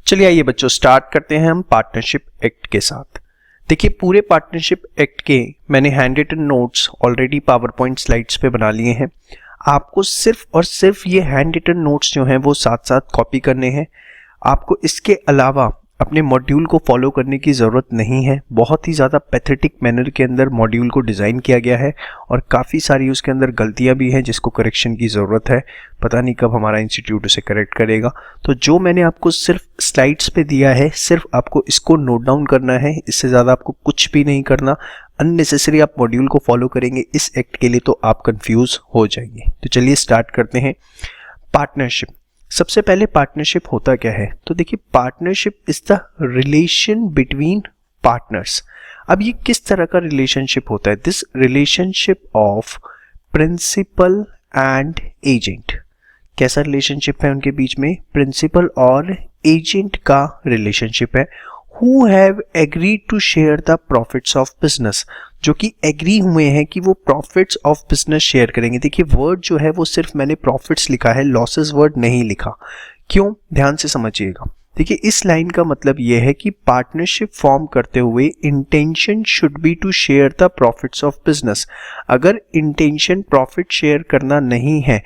चलिए आइए बच्चों स्टार्ट करते हैं हम पार्टनरशिप एक्ट के साथ। देखिए पूरे पार्टनरशिप एक्ट के मैंने handwritten notes already PowerPoint slides पे बना लिए हैं। आपको सिर्फ और सिर्फ ये हैंड रिटन नोट्स जो हैं वो साथ साथ कॉपी करने हैं। आपको इसके अलावा अपने मॉड्यूल को फॉलो करने की ज़रूरत नहीं है। बहुत ही ज़्यादा पैथेटिक मैनर के अंदर मॉड्यूल को डिज़ाइन किया गया है और काफ़ी सारी उसके अंदर गलतियां भी हैं जिसको करेक्शन की ज़रूरत है। पता नहीं कब हमारा इंस्टीट्यूट उसे करेक्ट करेगा। तो जो मैंने आपको सिर्फ स्लाइड्स पे दिया है, सिर्फ आपको इसको नोट डाउन करना है, इससे ज़्यादा आपको कुछ भी नहीं करना। अननेसेसरी आप मॉड्यूल को फॉलो करेंगे इस एक्ट के लिए तो आप कंफ्यूज हो जाएंगे। तो चलिए स्टार्ट करते हैं। पार्टनरशिप, सबसे पहले पार्टनरशिप होता क्या है? तो देखिए partnership is the relation between partners. अब ये किस तरह का रिलेशनशिप होता है? This relationship of principal and agent. कैसा रिलेशनशिप है उनके बीच में? प्रिंसिपल और एजेंट का रिलेशनशिप है। Who have agreed to share the profits of business, जो कि एग्री हुए हैं कि वो प्रॉफिट्स ऑफ बिजनेस शेयर करेंगे। देखिए वर्ड जो है वो सिर्फ मैंने प्रॉफिट्स लिखा है, लॉसेस वर्ड नहीं लिखा। क्यों? ध्यान से समझिएगा। देखिए इस लाइन का मतलब ये है कि पार्टनरशिप फॉर्म करते हुए intention should be to share the profits of business. अगर इंटेंशन प्रॉफिट शेयर करना नहीं है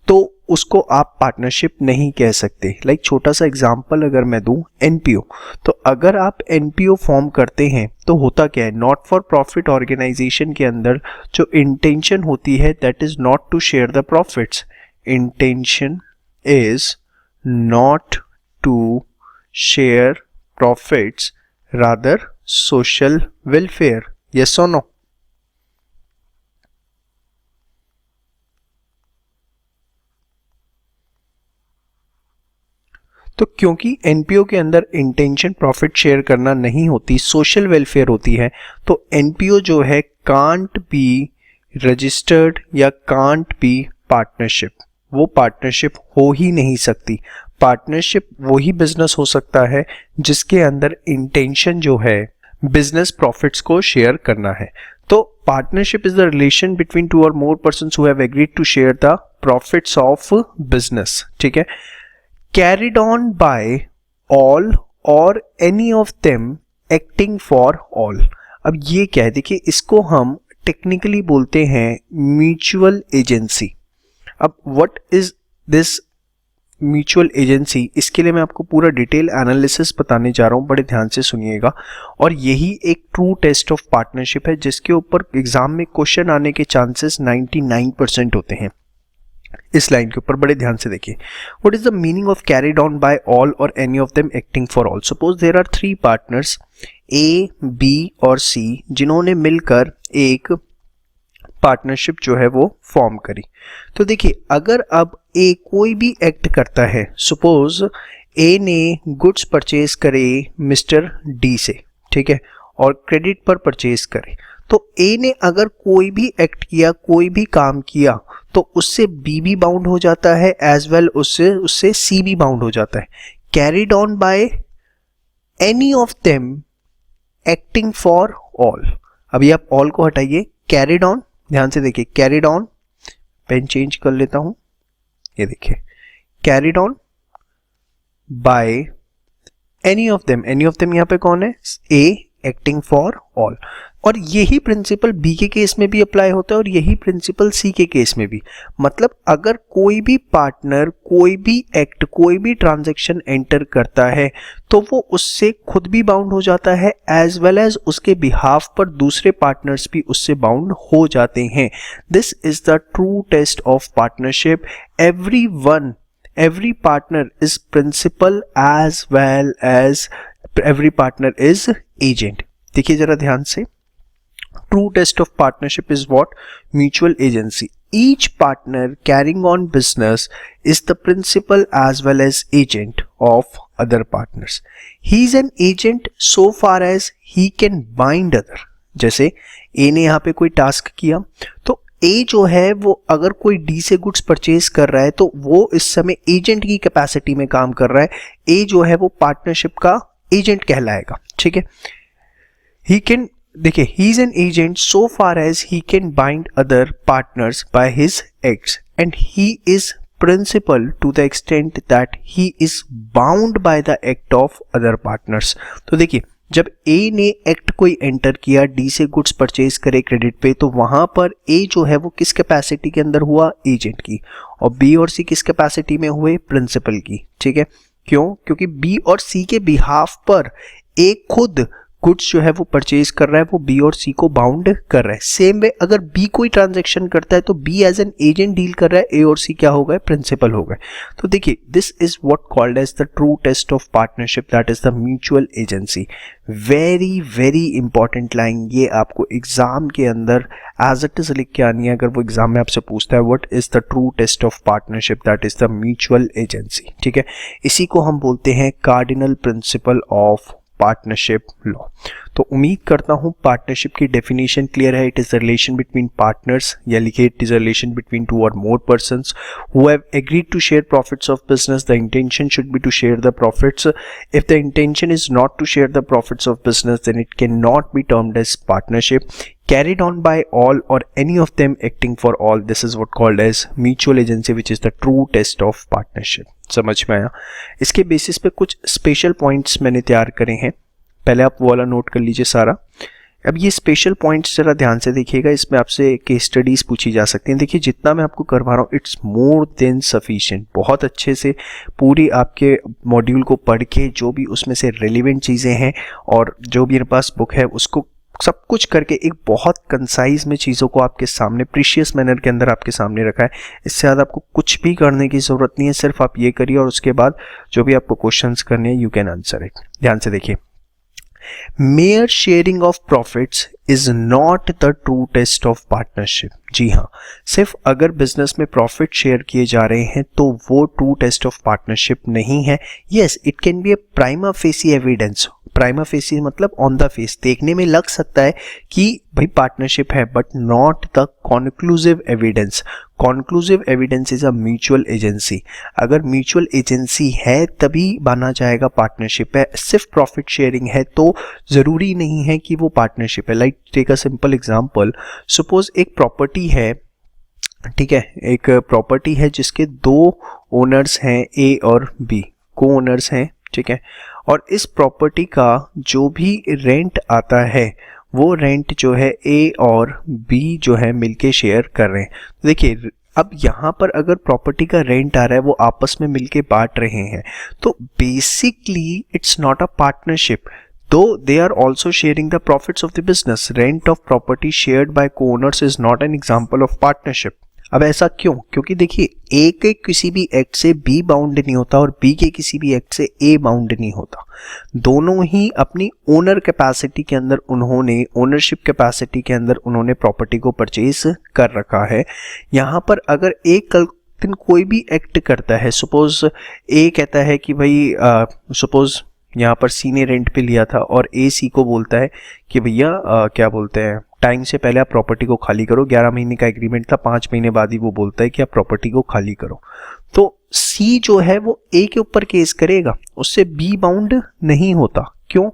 तो उसको आप पार्टनरशिप नहीं कह सकते। लाइक छोटा सा एग्जांपल अगर मैं दूं, एनपीओ। तो अगर आप एनपीओ फॉर्म करते हैं तो होता क्या है? नॉट फॉर प्रॉफिट ऑर्गेनाइजेशन के अंदर जो इंटेंशन होती है that is not to share the profits. Intention is not to share profits, rather social welfare. Yes और नो? तो क्योंकि एनपीओ के अंदर इंटेंशन प्रॉफिट शेयर करना नहीं होती, सोशल वेलफेयर होती है, तो एनपीओ जो है कांट बी रजिस्टर्ड या कांट बी पार्टनरशिप। वो पार्टनरशिप हो ही नहीं सकती। पार्टनरशिप वही बिजनेस हो सकता है जिसके अंदर इंटेंशन जो है बिजनेस प्रॉफिट्स को शेयर करना है। तो partnership is the relation between two or more persons who have agreed to share the profits of business. ठीक है। Carried on by all or any of them acting for all। अब ये क्या है? देखिए इसको हम टेक्निकली बोलते हैं म्यूचुअल एजेंसी। अब what is this mutual agency? इसके लिए मैं आपको पूरा डिटेल एनालिसिस बताने जा रहा हूँ, बड़े ध्यान से सुनिएगा। और यही एक ट्रू टेस्ट ऑफ पार्टनरशिप है जिसके ऊपर एग्जाम में क्वेश्चन आने के चांसेस 99% होते हैं। इस लाइन के ऊपर बड़े ध्यान से देखिए। What is the meaning of carried on by all or any of them acting for all? Suppose there are 3 partners A, B और सी, जिन्होंने मिलकर एक पार्टनरशिप जो है वो फॉर्म करी। तो देखिए अगर अब ए कोई भी एक्ट करता है, सपोज ए ने गुड्स परचेज करे मिस्टर डी से, ठीक है, और क्रेडिट पर परचेज करे, तो ए ने अगर कोई भी एक्ट किया, कोई भी काम किया, तो उससे बी भी बाउंड हो जाता है, एज वेल उससे सी भी बाउंड हो जाता है। Carried on by any of them acting for all. अभी आप ऑल को हटाइए, कैरिड ऑन, ध्यान से देखिए, कैरिड ऑन, पेन चेंज कर लेता हूं, ये देखिए, carried on by any of them. Any of them यहां पे कौन है? ए एक्टिंग फॉर ऑल। और यही प्रिंसिपल बी के केस में भी अप्लाई होता है और यही प्रिंसिपल सी के केस में भी। मतलब अगर कोई भी पार्टनर कोई भी एक्ट, कोई भी ट्रांजैक्शन एंटर करता है तो वो उससे खुद भी बाउंड हो जाता है, एज वेल एज उसके बिहाफ पर दूसरे पार्टनर्स भी उससे बाउंड हो जाते हैं। This is the true test of partnership. every partner is principal as well as every partner is agent। देखिए जरा ध्यान से, true test of partnership is what? Mutual agency. Each partner carrying on business is the principal as well as agent of other partners. He is an agent so far as he can bind other। जैसे A ने यहाँ पे कोई task किया, तो A जो है वो अगर कोई D से गुड्स परचेज कर रहा है तो वो इस समय एजेंट की कैपेसिटी में काम कर रहा है। A जो है वो पार्टनरशिप का एजेंट कहलाएगा। ठीक है। He can, देखिए, he is an agent so far as he can bind other partners by his acts and he is principal to the extent that he is bound by the act of other partners। तो देखिए, जब A ने act कोई enter किया, D से goods purchase करे credit पे, तो वहां पर A जो है वो किस कैपेसिटी के अंदर हुआ, एजेंट की, और B और C किस कैपेसिटी में हुए, प्रिंसिपल की। ठीक है, क्यों? क्योंकि B और C के बिहाफ पर A खुद गुड्स जो है वो परचेज कर रहा है, वो B और C को बाउंड कर रहा है। सेम वे अगर B कोई ट्रांजैक्शन करता है तो B as an agent deal कर रहा है, A और C क्या हो गए, प्रिंसिपल हो गए। तो देखिए, this is what called as the true test of partnership, that is the mutual agency. Very very important line, ये आपको एग्जाम के अंदर एज इट इज लिख के आनी है। अगर वो एग्जाम में आपसे पूछता है what is the true test of partnership, that is the mutual agency. ठीक है, इसी को हम बोलते हैं cardinal principle of partnership law. तो उम्मीद करता हूं पार्टनरशिप की डेफिनेशन क्लियर है। It is the relation between partners, या लिखिए it is a relation between two or more persons who have agreed to share profits of business. The intention should be to share the profits. If the intention is not to share the profits of business, then it can not be termed as partnership. Carried on by all or any of them acting for all, this is what called as mutual agency, which is the true test of partnership। समझ में आया? इसके basis पे कुछ special points मैंने तैयार करे हैं, पहले आप वो वाला नोट कर लीजिए सारा। अब ये स्पेशल पॉइंट्स जरा ध्यान से देखिएगा, इसमें आपसे केस स्टडीज पूछी जा सकती हैं। देखिए, जितना मैं आपको करवा रहा हूँ इट्स मोर देन सफिशिएंट। बहुत अच्छे से पूरी आपके मॉड्यूल को पढ़ के जो भी उसमें से रेलिवेंट चीज़ें हैं और जो भी मेरे पास बुक है उसको सब कुछ करके एक बहुत कंसाइज में चीज़ों को आपके सामने प्रीशियस मैनर के अंदर आपके सामने रखा है। इससे ज़्यादा आपको कुछ भी करने की ज़रूरत नहीं है, सिर्फ आप ये करिए और उसके बाद जो भी आपको क्वेश्चंस करने हैं यू कैन आंसर इट। ध्यान से देखिए, mere sharing of profits is not the true test of partnership. जी हाँ, सिर्फ अगर बिजनेस में प्रॉफिट शेयर किए जा रहे हैं तो वो ट्रू टेस्ट ऑफ पार्टनरशिप नहीं है। Yes, it can B A prima facie evidence. Prima facie मतलब ऑन द फेस देखने में लग सकता है कि भाई पार्टनरशिप है, but not the conclusive evidence. Conclusive evidence is a mutual agency. अगर म्यूचुअल एजेंसी है तभी माना जाएगा पार्टनरशिप है। सिर्फ प्रॉफिट शेयरिंग है तो जरूरी नहीं है कि वो पार्टनरशिप है। Like take a simple example, suppose एक प्रॉपर्टी है, ठीक है, एक प्रॉपर्टी है जिसके दो ओनर्स हैं, ए और बी, को ओनर्स हैं। ठीक है, और इस प्रॉपर्टी का जो भी रेंट आता है वो रेंट जो है ए और बी जो है मिलके शेयर कर रहे हैं। देखिए, अब यहाँ पर अगर प्रॉपर्टी का रेंट आ रहा है वो आपस में मिलके बांट रहे हैं, तो basically it's not a partnership, though they are also sharing the profits of the business. Rent of property shared by co-owners is not an example of partnership। अब ऐसा क्यों? क्योंकि देखिए, ए के किसी भी एक्ट से बी बाउंड नहीं होता और बी के किसी भी एक्ट से ए बाउंड नहीं होता। दोनों ही अपनी ओनर कैपेसिटी के अंदर, उन्होंने ओनरशिप कैपेसिटी के अंदर उन्होंने प्रॉपर्टी को परचेज कर रखा है। यहाँ पर अगर एक दिन कोई भी एक्ट करता है, सपोज ए कहता है कि भाई सपोज यहाँ पर सी ने रेंट पे लिया था और ए सी को बोलता है कि भैया क्या बोलते हैं, टाइम से पहले आप प्रॉपर्टी को खाली करो। 11 महीने का एग्रीमेंट था, 5 महीने बाद ही वो बोलता है कि आप प्रॉपर्टी को खाली करो। तो सी जो है वो ए के ऊपर केस करेगा, उससे बी बाउंड नहीं होता। क्यों?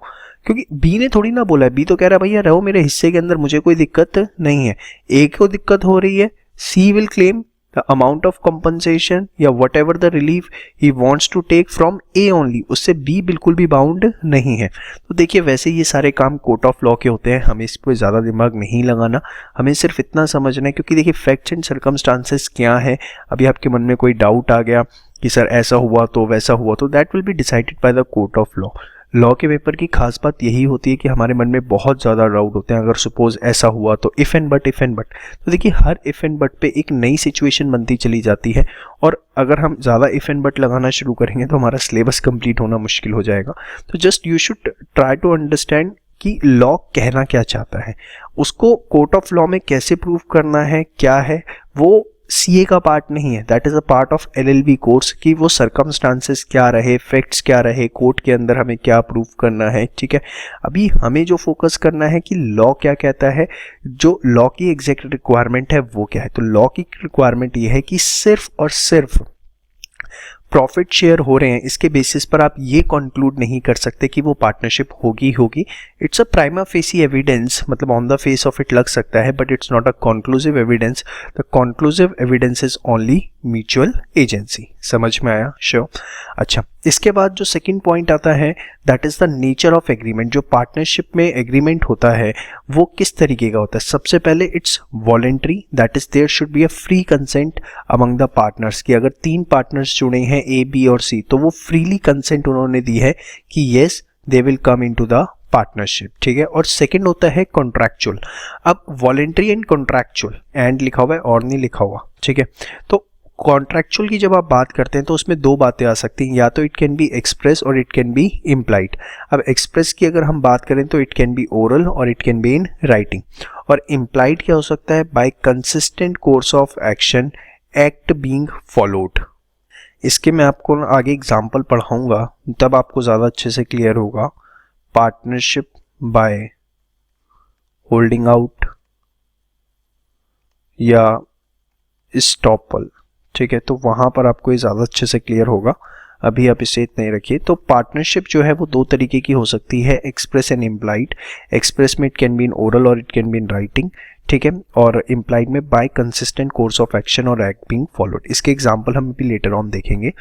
क्योंकि बी ने थोड़ी ना बोला है, बी तो कह रहा है भैया रहो मेरे हिस्से के अंदर, मुझे कोई दिक्कत नहीं है। ए को दिक्कत हो रही है, she will claim the amount of compensation या whatever the relief he wants to take from A only, उससे B बिल्कुल भी बाउंड नहीं है। तो देखिए, वैसे ये सारे काम कोर्ट ऑफ लॉ के होते हैं, हमें इस पर ज़्यादा दिमाग नहीं लगाना, हमें सिर्फ इतना समझना है। क्योंकि देखिए, फैक्ट्स एंड सर्कमस्टांसेस क्या है, अभी आपके मन में कोई डाउट आ गया कि सर ऐसा हुआ तो वैसा हुआ, तो that will be decided by the court of law. Law के पेपर की खास बात यही होती है कि हमारे मन में बहुत ज़्यादा डाउट होते हैं। अगर सपोज ऐसा हुआ तो if and but, if and but, तो देखिए हर इफ़ एंड बट पे एक नई सिचुएशन बनती चली जाती है, और अगर हम ज़्यादा इफ़ एंड बट लगाना शुरू करेंगे तो हमारा सिलेबस कंप्लीट होना मुश्किल हो जाएगा। तो just you should try to understand कि लॉ कहना क्या चाहता है, उसको कोर्ट ऑफ लॉ में कैसे प्रूव करना है, क्या है, वो सीए का पार्ट नहीं है, that is a part of LLB course, कि वो सर्कमस्टांसेस क्या रहे, फैक्ट्स क्या रहे, कोर्ट के अंदर हमें क्या प्रूव करना है। ठीक है, अभी हमें जो फोकस करना है कि लॉ क्या कहता है, जो लॉ की एग्जैक्ट रिक्वायरमेंट है वो क्या है। तो लॉ की रिक्वायरमेंट ये है कि सिर्फ और सिर्फ प्रॉफिट शेयर हो रहे हैं इसके बेसिस पर आप ये कंक्लूड नहीं कर सकते कि वो पार्टनरशिप होगी। It's a prima facie evidence, मतलब on the face of it लग सकता है, but it's not a conclusive evidence. The conclusive evidence is only mutual agency. समझ में आया? श्योर। अच्छा, इसके बाद जो सेकंड पॉइंट आता है that is the nature of agreement. जो पार्टनरशिप में एग्रीमेंट होता है वो किस तरीके का होता है? सबसे पहले it's voluntary, that is there should be a free consent among the partners, कि अगर 3 पार्टनर्स जुड़े हैं A, B और C तो वो फ्रीली कंसेंट उन्होंने दी है कि yes they will come into the partnership, ठीक है। और सेकंड होता है कॉन्ट्रैक्चुअल। अब वॉलेंट्री एंड कॉन्ट्रैक्चुअल, एंड लिखा हुआ है और नहीं लिखा हुआ, ठीक है। तो कॉन्ट्रैक्चुअल की जब आप बात करते हैं तो उसमें 2 बातें आ सकती हैं, या तो इट कैन बी एक्सप्रेस और इट कैन बी इम्प्लाइड। अब एक्सप्रेस की अगर हम बात करें तो इट कैन बी ओरल और it can be in writing, और इम्प्लाइड क्या हो सकता है? By consistent course of action, act being followed. इसके मैं आपको आगे एग्जाम्पल पढ़ाऊंगा तब आपको ज़्यादा अच्छे से क्लियर होगा। पार्टनरशिप बाय होल्डिंग आउट या स्टॉपल, ठीक है, तो वहां पर आपको ये ज़्यादा अच्छे से क्लियर होगा। अभी आप इसे इतना ही रखिए। तो पार्टनरशिप जो है वो 2 तरीके की हो सकती है, एक्सप्रेस एंड इम्प्लाइड। एक्सप्रेस में it can be in oral और it can be in writing, ठीक है, और इम्प्लाइड में by consistent course of action or act being followed. इसके एग्जांपल हम भी लेटर ऑन देखेंगे।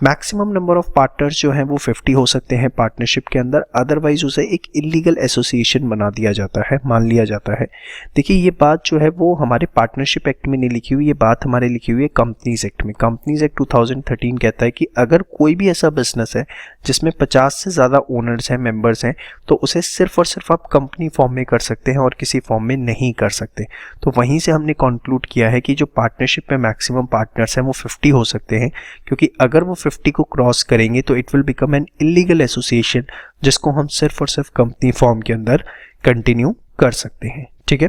मैक्सिमम नंबर ऑफ पार्टनर्स जो हैं वो 50 हो सकते हैं पार्टनरशिप के अंदर, अदरवाइज उसे एक इलीगल एसोसिएशन बना दिया जाता है, मान लिया जाता है। देखिए ये बात जो है वो हमारे पार्टनरशिप एक्ट में नहीं लिखी हुई, ये बात हमारे लिखी हुई है कंपनीज एक्ट में। कंपनीज एक्ट 2013 कहता है कि अगर कोई भी ऐसा बिजनेस है जिसमें 50 से ज़्यादा ओनर्स हैं, मेंबर्स हैं, तो उसे सिर्फ और सिर्फ आप कंपनी फॉर्म में कर सकते हैं और किसी फॉर्म में नहीं कर सकते। तो वहीं से हमने कंक्लूड किया है कि जो पार्टनरशिप में मैक्सिमम पार्टनर्स हैं वो 50 हो सकते हैं, क्योंकि अगर वो 50 को क्रॉस करेंगे तो it will become an illegal association, जिसको हम सिर्फ और सिर्फ कंपनी फॉर्म के अंदर कंटिन्यू कर सकते हैं, ठीक है।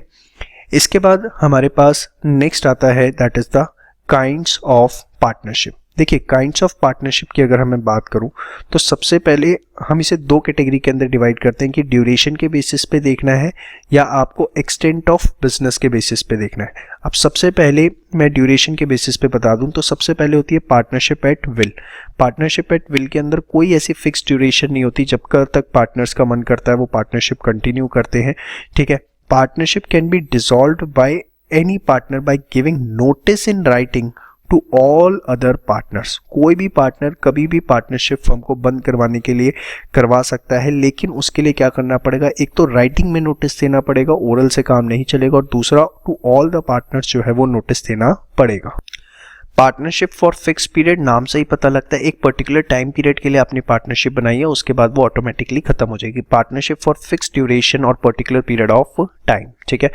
इसके बाद हमारे पास नेक्स्ट आता है that is the kinds of partnership. देखिए काइंड्स ऑफ पार्टनरशिप की अगर मैं बात करूं तो सबसे पहले हम इसे 2 कैटेगरी के अंदर डिवाइड करते हैं कि ड्यूरेशन के बेसिस पे देखना है या आपको एक्सटेंट ऑफ बिजनेस के बेसिस पे देखना है। अब सबसे पहले मैं ड्यूरेशन के बेसिस पे बता दूं तो सबसे पहले होती है partnership at will. Partnership at will के अंदर कोई ऐसी फिक्स ड्यूरेशन नहीं होती, जब तक पार्टनर्स का मन करता है वो पार्टनरशिप कंटिन्यू करते हैं, ठीक है। Partnership can be dissolved by any partner by giving notice in writing to all other partners. कोई भी पार्टनर कभी भी पार्टनरशिप फर्म को बंद करवाने के लिए करवा सकता है, लेकिन उसके लिए क्या करना पड़ेगा? एक तो राइटिंग में नोटिस देना पड़ेगा, ओरल से काम नहीं चलेगा, और दूसरा टू ऑल द पार्टनर्स जो है वो नोटिस देना पड़ेगा। पार्टनरशिप फॉर फिक्स पीरियड, नाम से ही पता लगता है एक पर्टिकुलर टाइम पीरियड के लिए आपने पार्टनरशिप बनाई है, उसके बाद वो ऑटोमेटिकली खत्म हो जाएगी। Partnership for fix duration or particular period of time, ठीक है।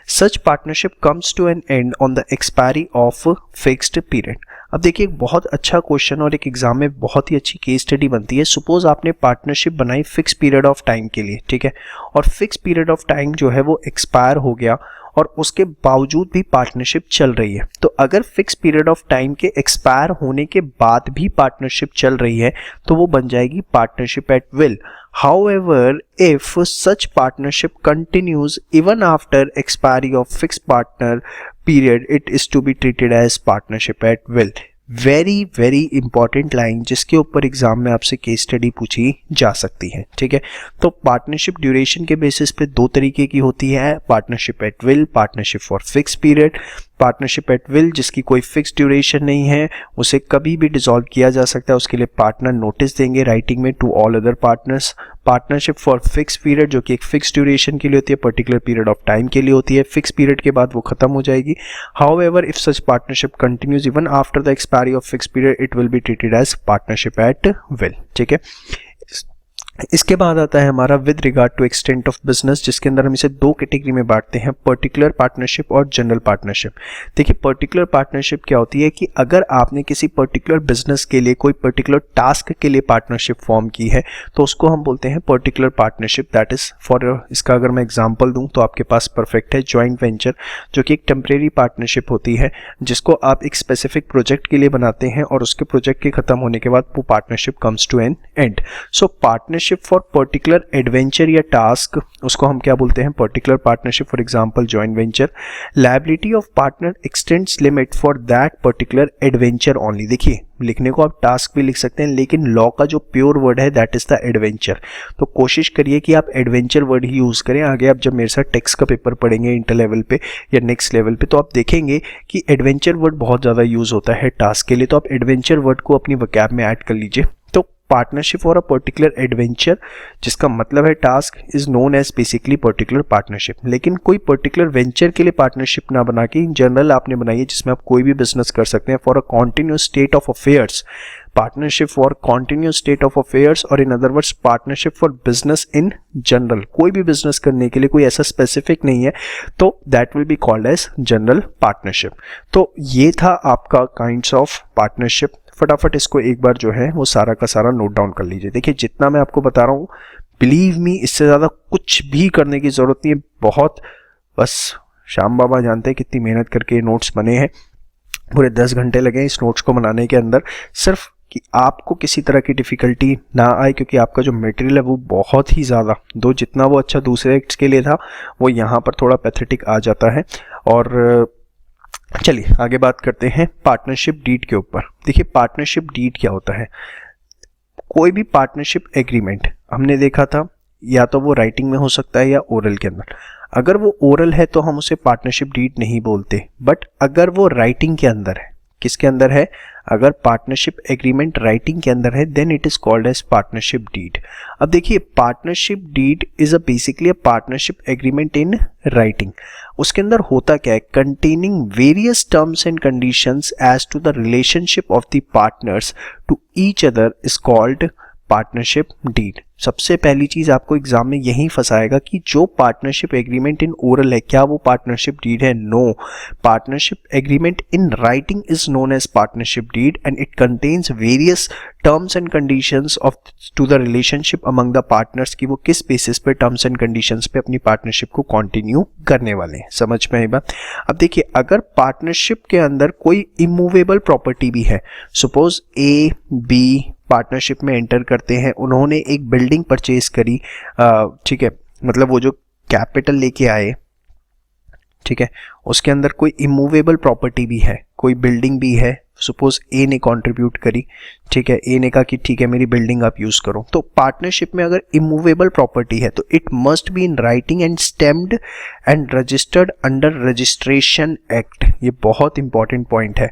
Such partnership comes to an end on the expiry of fixed period. अब देखिए एक बहुत अच्छा क्वेश्चन और एक एग्जाम में बहुत ही अच्छी केस स्टडी बनती है। सपोज आपने पार्टनरशिप बनाई फिक्स पीरियड ऑफ टाइम के लिए, ठीक है, और फिक्स पीरियड ऑफ टाइम जो है वो एक्सपायर हो गया और उसके बावजूद भी पार्टनरशिप चल रही है। तो अगर फिक्स पीरियड ऑफ टाइम के एक्सपायर होने के बाद भी पार्टनरशिप चल रही है तो वो बन जाएगी partnership at will. However, if such partnership continues even after expiry of fixed partner period, it is to be treated as partnership at will. Very important line जिसके ऊपर एग्जाम में आपसे केस स्टडी पूछी जा सकती है, ठीक है। तो पार्टनरशिप ड्यूरेशन के बेसिस पे 2 तरीके की होती है, partnership at will, partnership for fix period. Partnership at will जिसकी कोई फिक्स ड्यूरेशन नहीं है, उसे कभी भी डिसॉल्व किया जा सकता है, उसके लिए पार्टनर नोटिस देंगे राइटिंग में to all other partners. Partnership for fix period जो कि एक फिक्स ड्यूरेशन के लिए होती है, पर्टिकुलर पीरियड ऑफ टाइम के लिए होती है, फिक्स पीरियड के बाद वो खत्म हो जाएगी। However if such partnership continues even after the expiry of fix period, it will be treated as partnership at will, ठीक है। इसके बाद आता है हमारा with regard to extent of business, जिसके अंदर हम इसे 2 कैटेगरी में बांटते हैं, पर्टिकुलर पार्टनरशिप और जनरल पार्टनरशिप। देखिए पर्टिकुलर पार्टनरशिप क्या होती है कि अगर आपने किसी पर्टिकुलर बिजनेस के लिए कोई पर्टिकुलर टास्क के लिए पार्टनरशिप फॉर्म की है तो उसको हम बोलते हैं particular partnership. That is for, इसका अगर मैं एग्जांपल दूं तो आपके पास परफेक्ट है जॉइंट वेंचर, जो कि एक टेम्परेरी पार्टनरशिप होती है जिसको आप एक स्पेसिफिक प्रोजेक्ट के लिए बनाते हैं और उसके प्रोजेक्ट के खत्म होने के बाद वो partnership comes to an end. So partnership partnership for particular adventure या टास्क, उसको हम क्या बोलते हैं, particular partnership, for example joint venture. Liability of partner extends limit for that particular adventure only. देखिए लिखने को आप टास्क भी लिख सकते हैं, लेकिन लॉ का जो प्योर वर्ड है दैट इज द एडवेंचर। तो कोशिश करिए कि आप एडवेंचर वर्ड ही यूज करें। आगे आप जब मेरे साथ टेक्स्ट का पेपर पढ़ेंगे इंटर लेवल पे या नेक्स्ट लेवल पे, तो आप देखेंगे कि एडवेंचर वर्ड बहुत ज़्यादा यूज होता है टास्क के लिए, तो आप एडवेंचर वर्ड को अपनी वोकैब में ऐड कर लीजिए। तो partnership for a particular adventure, जिसका मतलब है task, is known as basically particular partnership. लेकिन कोई पर्टिकुलर वेंचर के लिए पार्टनरशिप ना बना के इन जनरल आपने बनाई है, जिसमें आप कोई भी बिजनेस कर सकते हैं। For a continuous state of affairs, partnership for continuous state of affairs, or in other words partnership for business in general. कोई भी बिजनेस करने के लिए कोई ऐसा स्पेसिफिक नहीं है, तो that will be called as general partnership. तो ये था आपका काइंड्स ऑफ पार्टनरशिप। फटाफट इसको एक बार जो है वो सारा का सारा नोट डाउन कर लीजिए। देखिए जितना मैं आपको बता रहा हूँ, बिलीव मी, इससे ज़्यादा कुछ भी करने की ज़रूरत नहीं है। बहुत, बस श्याम बाबा जानते हैं कितनी मेहनत करके नोट्स बने हैं। पूरे 10 घंटे लगे इस नोट्स को बनाने के अंदर, सिर्फ कि आपको किसी तरह की डिफ़िकल्टी ना आए, क्योंकि आपका जो मटेरियल है वो बहुत ही ज़्यादा, दो जितना वो अच्छा दूसरे एक्ट्स के लिए था, वो यहाँ पर थोड़ा पैथेटिक आ जाता है। और चलिए आगे बात करते हैं पार्टनरशिप डीड के ऊपर। देखिए पार्टनरशिप डीड क्या होता है। कोई भी पार्टनरशिप एग्रीमेंट हमने देखा था, या तो वो राइटिंग में हो सकता है या ओरल के अंदर। अगर वो ओरल है तो हम उसे पार्टनरशिप डीड नहीं बोलते, बट अगर वो राइटिंग के अंदर है, किसके अंदर है, अगर पार्टनरशिप एग्रीमेंट राइटिंग के अंदर है, then it is called as partnership deed. अब देखिए partnership deed is a basically a partnership agreement in writing. उसके अंदर होता क्या है, containing various terms and conditions as to the relationship of the partners to each other is called partnership deed. सबसे पहली चीज आपको एग्जाम में यही फंसाएगा कि जो पार्टनरशिप एग्रीमेंट इन ओरल है, क्या वो पार्टनरशिप डीड है? No, partnership agreement in writing is known as partnership deed and it contains various terms and conditions of to the relationship among the partners, की वो किस बेसिस पे terms and conditions पे अपनी पार्टनरशिप को continue करने वाले हैं। समझ में आई बात? अब देखिए अगर पार्टनरशिप के अंदर कोई इमूवेबल प्रॉपर्टी भी है, सपोज ए बी पार्टनरशिप में एंटर करते हैं, उन्होंने एक बिल्डिंग परचेज करी, ठीक है, मतलब वो जो कैपिटल लेके आए, ठीक है, उसके अंदर कोई इमूवेबल प्रॉपर्टी भी है, कोई बिल्डिंग भी है, सपोज ए ने कंट्रीब्यूट करी, ठीक है, ए ने कहा कि ठीक है मेरी बिल्डिंग आप यूज करो। तो पार्टनरशिप में अगर इमूवेबल प्रॉपर्टी है तो it must be in writing and stamped and registered under registration act. ये बहुत इंपॉर्टेंट पॉइंट है।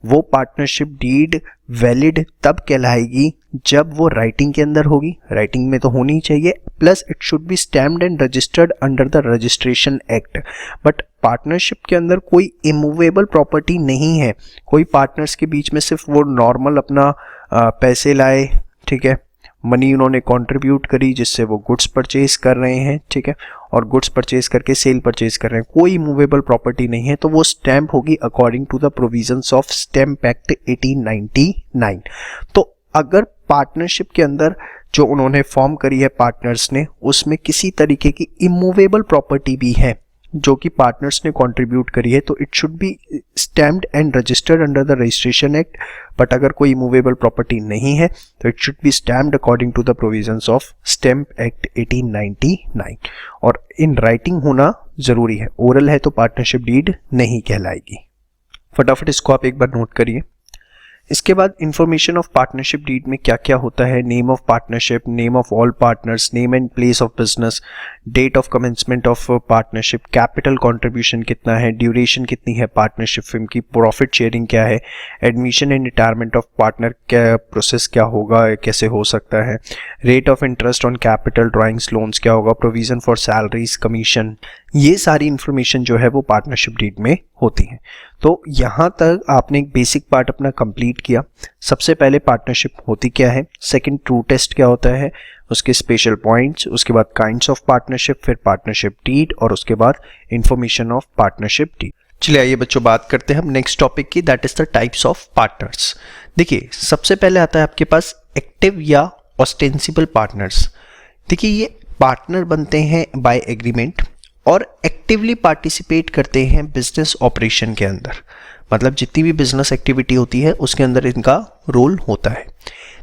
वो पार्टनरशिप डीड वैलिड तब कहलाएगी जब वो राइटिंग के अंदर होगी, राइटिंग में तो होनी ही चाहिए, plus it should be stamped and registered under the registration act. But partnership के अंदर कोई इमूवेबल प्रॉपर्टी नहीं है। कोई पार्टनर्स के बीच में सिर्फ वो नॉर्मल अपना पैसे लाए, ठीक है, मनी उन्होंने कंट्रीब्यूट करी जिससे वो गुड्स परचेज कर रहे हैं, ठीक है, और गुड्स परचेज करके सेल परचेज कर रहे हैं, कोई मूवेबल प्रॉपर्टी नहीं है, तो वो स्टैम्प होगी according to the provisions of stamp act 1899। तो अगर पार्टनरशिप के अंदर जो उन्होंने फॉर्म करी है पार्टनर्स ने, उसमें किसी तरीके की इमूवेबल प्रॉपर्टी भी है जो कि पार्टनर्स ने कंट्रीब्यूट करी है, तो it should be stamped and registered under the registration act. But अगर कोई इमूवेबल प्रॉपर्टी नहीं है तो it should be stamped according to the provisions of stamp act 1899, और इन राइटिंग होना जरूरी है। ओरल है तो पार्टनरशिप डीड नहीं कहलाएगी। फटाफट इसको आप एक बार नोट करिए। इसके बाद इंफॉर्मेशन ऑफ पार्टनरशिप डीड में क्या क्या होता है, name of partnership, name of all partners, name and place of business, date of commencement of partnership, capital contribution कितना है, ड्यूरेशन कितनी है पार्टनरशिप फिल्म की, प्रॉफिट शेयरिंग क्या है, admission and retirement of partner क्या प्रोसेस क्या होगा, कैसे हो सकता है, rate of interest on capital drawings loans क्या होगा, प्रोविजन फॉर सैलरीज कमीशन, ये सारी इंफॉर्मेशन जो है वो पार्टनरशिप डीड में होती है। तो यहाँ तक आपने एक बेसिक पार्ट अपना कंप्लीट किया। सबसे पहले पार्टनरशिप होती क्या है, सेकंड ट्रू टेस्ट क्या होता है, उसके स्पेशल पॉइंट्स, उसके बाद काइंड्स ऑफ पार्टनरशिप, फिर पार्टनरशिप डीड, और उसके बाद इंफॉर्मेशन ऑफ पार्टनरशिप डीड। चलिए आइए बच्चों बात करते हैं हम नेक्स्ट टॉपिक की, that is the types of partners. देखिए सबसे पहले आता है आपके पास एक्टिव या ऑस्टेंसिबल पार्टनर्स। देखिए ये पार्टनर बनते हैं बाय एग्रीमेंट और एक्टिवली पार्टिसिपेट करते हैं बिजनेस ऑपरेशन के अंदर, मतलब जितनी भी बिजनेस एक्टिविटी होती है उसके अंदर इनका रोल होता है।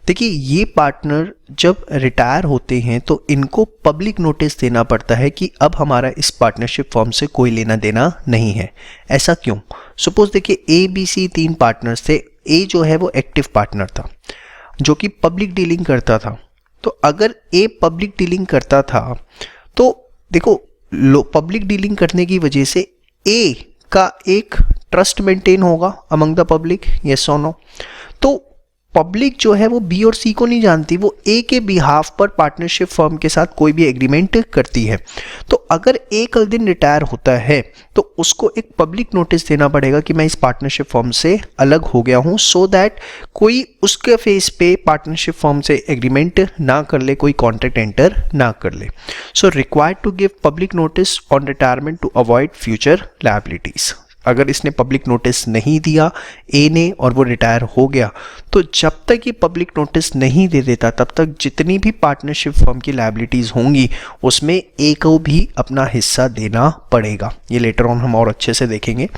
देखिए ये पार्टनर जब रिटायर होते हैं तो इनको पब्लिक नोटिस देना पड़ता है कि अब हमारा इस पार्टनरशिप फर्म से कोई लेना देना नहीं है। ऐसा क्यों? सपोज देखिए ए बी सी 3 पार्टनर्स थे। ए जो है वो एक्टिव पार्टनर था जो कि पब्लिक डीलिंग करता था। तो अगर ए पब्लिक डीलिंग करता था तो देखो पब्लिक डीलिंग करने की वजह से ए का एक ट्रस्ट मेंटेन होगा अमंग द पब्लिक, यस और नो। तो पब्लिक जो है वो बी और सी को नहीं जानती, वो ए के बिहाफ पर पार्टनरशिप फर्म के साथ कोई भी एग्रीमेंट करती है। तो अगर ए कल दिन रिटायर होता है तो उसको एक पब्लिक नोटिस देना पड़ेगा कि मैं इस पार्टनरशिप फर्म से अलग हो गया हूं, सो दैट कोई उसके फेस पे पार्टनरशिप फर्म से एग्रीमेंट ना कर ले, कोई कॉन्ट्रैक्ट एंटर ना कर ले। So required to give public notice on retirement to avoid future liabilities. अगर इसने पब्लिक नोटिस नहीं दिया ए ने और वो रिटायर हो गया तो जब तक ये पब्लिक नोटिस नहीं दे देता तब तक जितनी भी पार्टनरशिप फर्म की लायबिलिटीज़ होंगी उसमें ए को भी अपना हिस्सा देना पड़ेगा। ये लेटर ऑन हम और अच्छे से देखेंगे।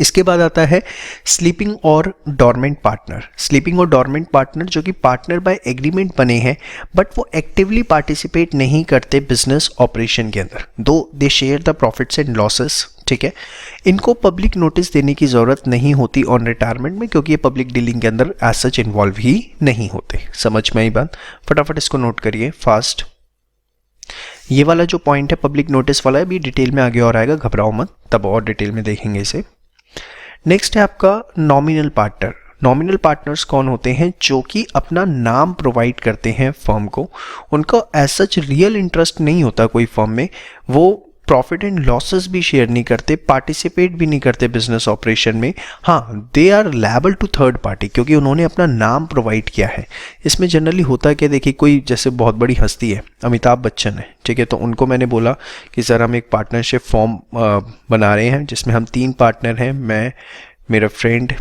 इसके बाद आता है स्लीपिंग और डॉर्मेंट पार्टनर। स्लीपिंग और डॉर्मेंट पार्टनर जो कि पार्टनर बाय एग्रीमेंट बने हैं बट वो एक्टिवली पार्टिसिपेट नहीं करते बिजनेस ऑपरेशन के अंदर, though they share the profits and losses. ठीक है, इनको पब्लिक नोटिस देने की ज़रूरत नहीं होती ऑन रिटायरमेंट में क्योंकि ये पब्लिक डीलिंग के अंदर एज सच इन्वॉल्व ही नहीं होते। समझ में आई बात? फटाफट इसको नोट करिए फास्ट। ये वाला जो पॉइंट है पब्लिक नोटिस वाला है, अभी डिटेल में आगे और आएगा, घबराओ मत, तब और डिटेल में देखेंगे इसे। नेक्स्ट है आपका नॉमिनल पार्टनर। नॉमिनल पार्टनर्स कौन होते हैं? जो कि अपना नाम प्रोवाइड करते हैं फर्म को। उनका एज सच रियल इंटरेस्ट नहीं होता कोई फर्म में, वो प्रॉफिट एंड लॉसेस भी शेयर नहीं करते, पार्टिसिपेट भी नहीं करते बिजनेस ऑपरेशन में। हाँ, they are liable to third party क्योंकि उन्होंने अपना नाम प्रोवाइड किया है। इसमें जनरली होता है कि देखिए कोई जैसे बहुत बड़ी हस्ती है, अमिताभ बच्चन है, ठीक है, तो उनको मैंने बोला कि सर हम एक पार्टनरशिप फॉर्म बना रहे हैं जिसमें हम 3 पार्टनर हैं, मैं, मेरा फ्रेंड,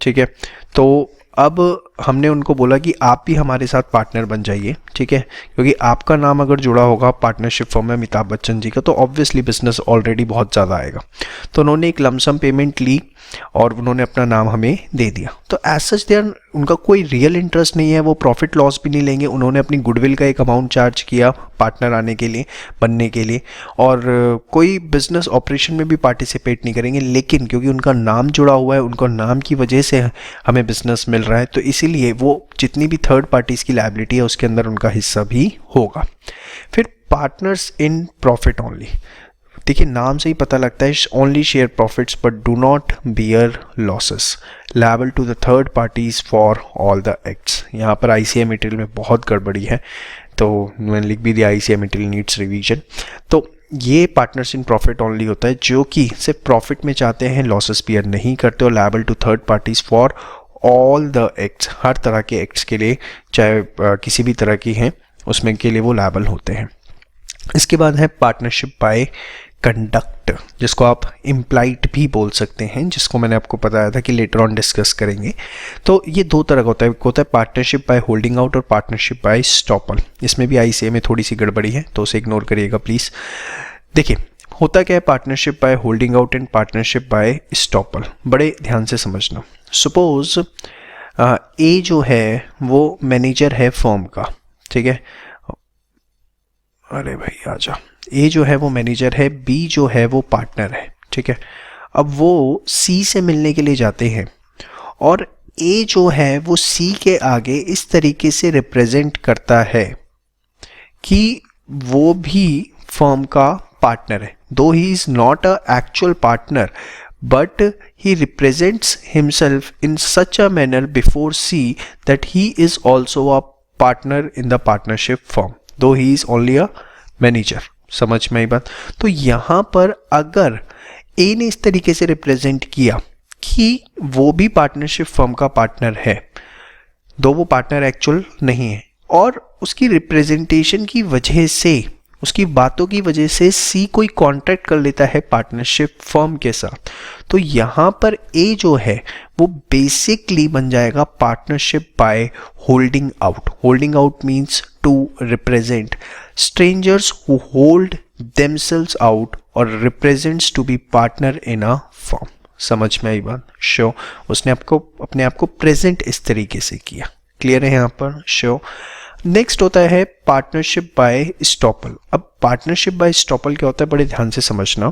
ठीक है। तो अब हमने उनको बोला कि आप भी हमारे साथ पार्टनर बन जाइए, ठीक है, क्योंकि आपका नाम अगर जुड़ा होगा पार्टनरशिप फर्म में अमिताभ बच्चन जी का तो ऑब्वियसली बिजनेस ऑलरेडी बहुत ज़्यादा आएगा। तो उन्होंने एक लमसम पेमेंट ली और उन्होंने अपना नाम हमें दे दिया। तो एज सच देयर उनका कोई रियल इंटरेस्ट नहीं है, वो प्रॉफिट लॉस भी नहीं लेंगे। उन्होंने अपनी गुडविल का एक अमाउंट चार्ज किया पार्टनर आने के लिए, बनने के लिए, और कोई बिजनेस ऑपरेशन में भी पार्टिसिपेट नहीं करेंगे। लेकिन क्योंकि उनका नाम जुड़ा हुआ है, उनका नाम की वजह से हमें बिजनेस मिल रहा है, तो इसीलिए वो जितनी भी थर्ड पार्टीज की लायबिलिटी है उसके अंदर उनका हिस्सा भी होगा। फिर पार्टनर्स इन प्रॉफिट ओनली। देखिए नाम से ही पता लगता है, only share profits but do not bear losses, liable to the third parties for all the acts. यहाँ पर ICA मटेरियल में बहुत गड़बड़ी है तो मैंने लिख भी दिया ICA मटेरियल नीड्स रिवीजन। तो ये पार्टनर्स इन प्रॉफिट ओनली होता है जो कि सिर्फ प्रॉफिट में चाहते हैं, लॉसेस बियर नहीं करते, और liable to third parties for all the acts, हर तरह के एक्ट्स के लिए, चाहे किसी भी तरह की हैं उसमें के लिए वो लायबल होते हैं। इसके बाद है पार्टनरशिप बाय कंडक्ट, जिसको आप इम्प्लाइड भी बोल सकते हैं, जिसको मैंने आपको बताया था कि लेटर ऑन डिस्कस करेंगे। तो ये 2 तरह का होता है, एक होता है पार्टनरशिप बाय होल्डिंग आउट और पार्टनरशिप बाय स्टॉपल। इसमें भी ICA में थोड़ी सी गड़बड़ी है तो उसे इग्नोर करिएगा प्लीज़। देखिए होता क्या है partnership by holding out and partnership by estoppel, बड़े ध्यान से समझना। सपोज ए जो है वो मैनेजर है फर्म का, ठीक है, अरे भाई आजा, ए जो है वो मैनेजर है, बी जो है वो पार्टनर है, ठीक है। अब वो सी से मिलने के लिए जाते हैं और ए जो है वो सी के आगे इस तरीके से रिप्रेजेंट करता है कि वो भी फर्म का पार्टनर है, दो he is not a actual partner but he represents himself in such a manner before C that he is also a partner in the partnership firm, though he is only a manager। समझ में आई बात? तो यहाँ पर अगर A ने इस तरीके से रिप्रेजेंट किया कि वो भी पार्टनरशिप फर्म का पार्टनर है, दो वो पार्टनर एक्चुअल नहीं है, और उसकी रिप्रेजेंटेशन की वजह से, उसकी बातों की वजह से सी कोई कॉन्ट्रैक्ट कर लेता है पार्टनरशिप फर्म के साथ, तो यहाँ पर ए जो है वो बेसिकली बन जाएगा partnership by holding out. Holding out means to represent strangers who hold themselves out or represents to be partner in a firm. समझ में आई बात? श्योर, उसने आपको अपने आप को प्रेजेंट इस तरीके से किया। क्लियर है यहाँ पर? श्योर। नेक्स्ट होता है पार्टनरशिप बाय स्टॉपल। अब पार्टनरशिप बाय स्टॉपल क्या होता है, बड़े ध्यान से समझना।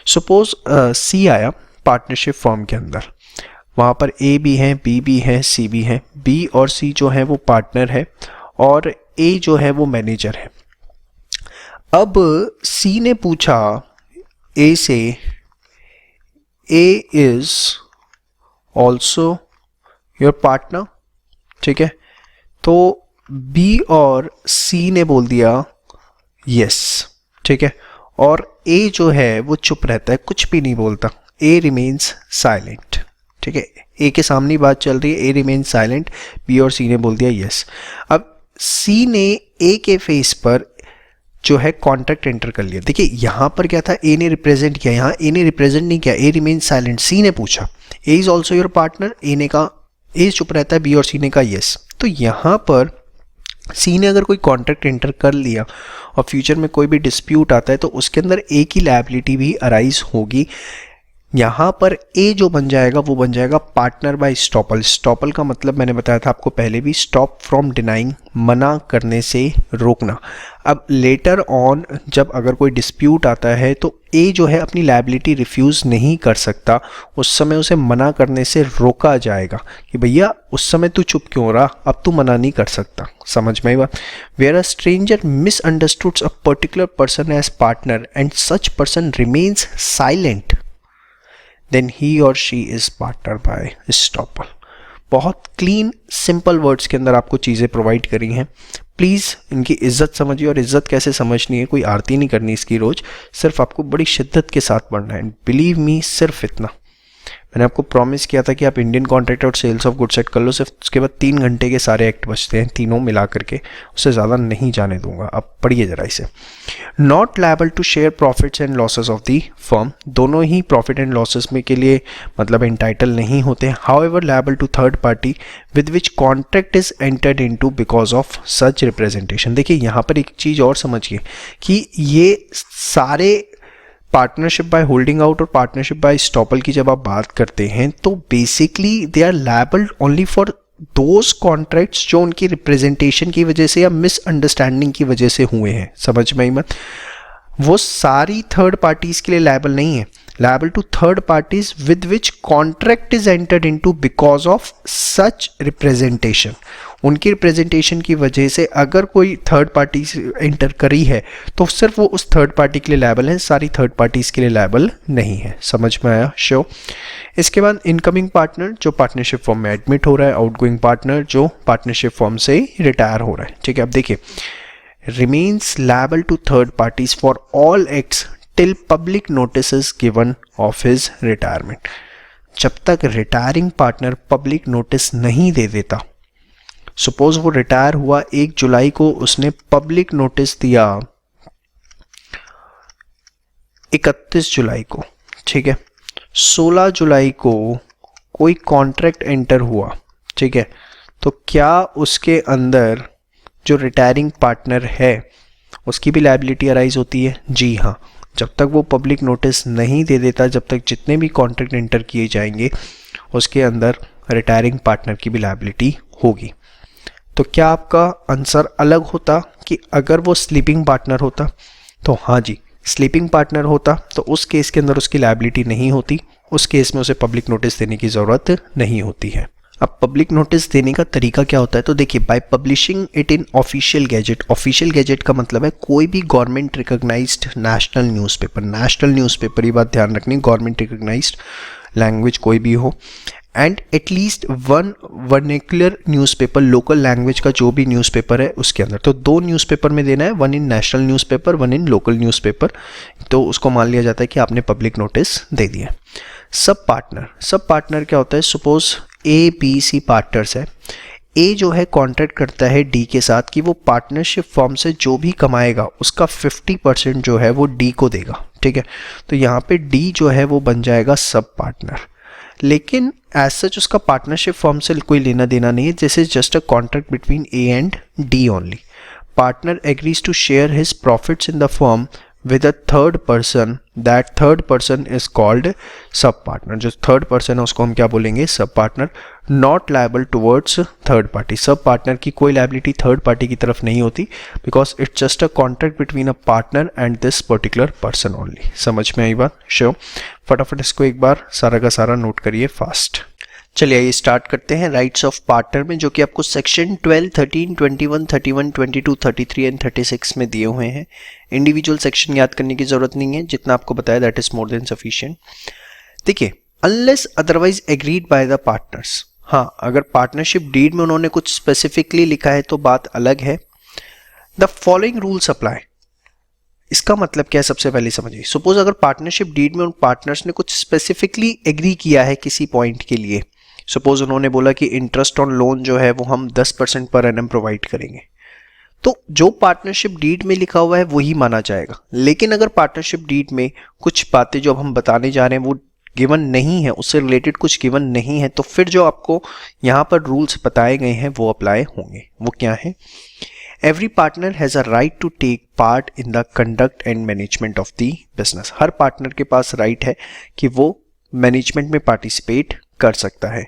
सपोज सी आया पार्टनरशिप फॉर्म के अंदर, वहाँ पर ए भी है, बी भी है, सी भी है। बी और सी जो है वो पार्टनर है और ए जो है वो मैनेजर है। अब सी ने पूछा ए से, ए इज ऑल्सो योर पार्टनर, ठीक है। तो बी और सी ने बोल दिया यस, ठीक है। और ए जो है वो चुप रहता है, कुछ भी नहीं बोलता। ए रिमेन्स साइलेंट, ठीक है। ए के सामने बात चल रही है, ए रिमेन्स साइलेंट, बी और सी ने बोल दिया यस। अब सी ने ए के फेस पर जो है कॉन्ट्रैक्ट एंटर कर लिया। देखिए यहाँ पर क्या था, ए ने रिप्रेजेंट किया, यहाँ ए ने रिप्रेजेंट नहीं किया, ए रिमेन्स साइलेंट। सी ने पूछा ए इज ऑल्सो योर पार्टनर, ए ने कहा, ए चुप रहता है, बी और सी ने कहा यस। तो यहाँ पर सी ने अगर कोई कॉन्ट्रैक्ट एंटर कर लिया और फ्यूचर में कोई भी डिस्प्यूट आता है तो उसके अंदर ए की लायबिलिटी भी अराइज होगी। यहाँ पर ए जो बन जाएगा वो बन जाएगा पार्टनर बाय स्टॉपल। स्टॉपल का मतलब मैंने बताया था आपको पहले भी, स्टॉप फ्रॉम डिनाइंग, मना करने से रोकना। अब लेटर ऑन जब अगर कोई डिस्प्यूट आता है तो ए जो है अपनी लायबिलिटी रिफ्यूज़ नहीं कर सकता, उस समय उसे मना करने से रोका जाएगा कि भैया उस समय तू चुप क्यों रहा, अब तू मना नहीं कर सकता। समझ में आई बात? Where a stranger misunderstands a particular person as partner and such person remains silent, then he or she is partner by estoppel। बहुत क्लीन सिंपल वर्ड्स के अंदर आपको चीज़ें प्रोवाइड करी हैं। प्लीज़ इनकी इज्जत समझिए, और इज्जत कैसे समझनी है, कोई आरती नहीं करनी इसकी रोज़, सिर्फ आपको बड़ी शिद्दत के साथ पढ़ना है। बिलीव मी, सिर्फ इतना। मैंने आपको प्रॉमिस किया था कि आप इंडियन कॉन्ट्रैक्ट और सेल्स ऑफ गुड्स एक्ट कर लो, सिर्फ उसके बाद 3 घंटे के सारे एक्ट बचते हैं, तीनों मिला करके, उससे ज़्यादा नहीं जाने दूंगा। अब पढ़िए ज़रा इसे। Not liable to share profits and losses of the firm, दोनों ही प्रॉफिट एंड लॉसेस में के लिए मतलब एंटाइटल नहीं होते। However liable to third party with which contract is entered into because of such representation. देखिए यहाँ पर एक चीज़ और समझिए कि ये सारे पार्टनरशिप बाय होल्डिंग आउट और पार्टनरशिप बाय स्टॉपल की जब आप बात करते हैं तो basically they are liable only for those contracts जो उनकी रिप्रेजेंटेशन की वजह से या मिसअंडरस्टैंडिंग की वजह से हुए हैं। समझ में आई मत? वो सारी थर्ड पार्टीज के लिए लायबल नहीं है। Liable to third parties with which contract is entered into because of such representation, उनकी रिप्रेजेंटेशन की वजह से अगर कोई थर्ड पार्टी एंटर करी है तो सिर्फ वो उस थर्ड पार्टी के लिए लायबल है, सारी थर्ड पार्टीज के लिए लायबल नहीं है। समझ में आया? श्योर। इसके बाद इनकमिंग पार्टनर जो पार्टनरशिप फॉर्म में एडमिट हो रहा है, आउटगोइंग पार्टनर जो पार्टनरशिप फॉर्म से रिटायर हो रहा है, ठीक है। अब देखिए, remains liable to third parties for all acts till public notice is given of his retirement। जब तक रिटायरिंग पार्टनर पब्लिक नोटिस नहीं दे देता, सपोज वो रिटायर हुआ 1 जुलाई को, उसने पब्लिक नोटिस दिया 31 जुलाई को, ठीक है। 16 जुलाई को कोई कॉन्ट्रैक्ट एंटर हुआ, ठीक है, तो क्या उसके अंदर जो रिटायरिंग पार्टनर है उसकी भी लायबिलिटी अराइज होती है? जी हाँ। जब तक वो पब्लिक नोटिस नहीं दे देता, जब तक जितने भी कॉन्ट्रैक्ट एंटर किए जाएंगे उसके अंदर रिटायरिंग पार्टनर की भी लायबिलिटी होगी। तो क्या आपका आंसर अलग होता कि अगर वो स्लीपिंग पार्टनर होता? तो हाँ जी, स्लीपिंग पार्टनर होता तो उस केस के अंदर उसकी लायबिलिटी नहीं होती, उस केस में उसे पब्लिक नोटिस देने की ज़रूरत नहीं होती है। अब पब्लिक नोटिस देने का तरीका क्या होता है? तो देखिए, by publishing it in official gazette. Official gazette का मतलब है कोई भी government recognized national newspaper, national newspaper, ये बात ध्यान रखनी, गवर्नमेंट रिकॉग्नाइज्ड लैंग्वेज कोई भी हो, and at least 1 vernacular newspaper, local language का जो भी न्यूज़पेपर है उसके अंदर। तो 2 न्यूज़पेपर में देना है, 1 इन नेशनल न्यूज़पेपर, 1 इन लोकल न्यूज़पेपर, तो उसको मान लिया जाता है कि आपने पब्लिक नोटिस दे दिया। सब पार्टनर क्या होता है? Suppose A B C partners है, ए जो है कॉन्ट्रैक्ट करता है डी के साथ कि वो पार्टनरशिप फॉर्म से जो भी कमाएगा उसका 50% जो है वो डी को देगा, ठीक है। तो यहाँ पे डी जो है वो बन जाएगा सब पार्टनर, लेकिन एज सच उसका पार्टनरशिप फॉर्म से कोई लेना देना नहीं है। This is just a contract between A and D only. Partner agrees to share his profits in the firm with a third person, that third person is called sub partner. जो third person है उसको हम क्या बोलेंगे? Sub partner. Not liable towards third party. Sub partner की कोई liability third party की तरफ नहीं होती, because it's just a contract between a partner and this particular person only. समझ में आई बात? Sure. फटाफट इसको एक बार सारा का सारा नोट करिए फास्ट. चलिए आइए स्टार्ट करते हैं राइट्स ऑफ पार्टनर में, जो कि आपको सेक्शन 12, 13, 21, 31, 22, 33 एंड 36 में दिए हुए हैं. इंडिविजुअल सेक्शन याद करने की जरूरत नहीं है, जितना आपको बताया that is more than sufficient. देखिए, unless otherwise agreed by the partners. हाँ, अगर पार्टनरशिप डीड में उन्होंने कुछ स्पेसिफिकली लिखा है तो बात अलग है. The following rules apply. इसका मतलब क्या है, सबसे पहले समझिए. सपोज अगर पार्टनरशिप डीड में उन पार्टनर्स ने कुछ स्पेसिफिकली एग्री किया है किसी पॉइंट के लिए. सपोज उन्होंने बोला कि इंटरेस्ट ऑन लोन जो है वो हम 10% पर एनम प्रोवाइड करेंगे, तो जो पार्टनरशिप डीड में लिखा हुआ है वही माना जाएगा. लेकिन अगर पार्टनरशिप डीड में कुछ बातें जो हम बताने जा रहे हैं वो गिवन नहीं है, उससे रिलेटेड कुछ गिवन नहीं है, तो फिर जो आपको यहाँ पर रूल्स बताए गए हैं वो अप्लाई होंगे. वो क्या है? Every partner has a right to take part in the conduct and management of the business. हर पार्टनर के पास राइट है कि वो मैनेजमेंट में पार्टिसिपेट कर सकता है.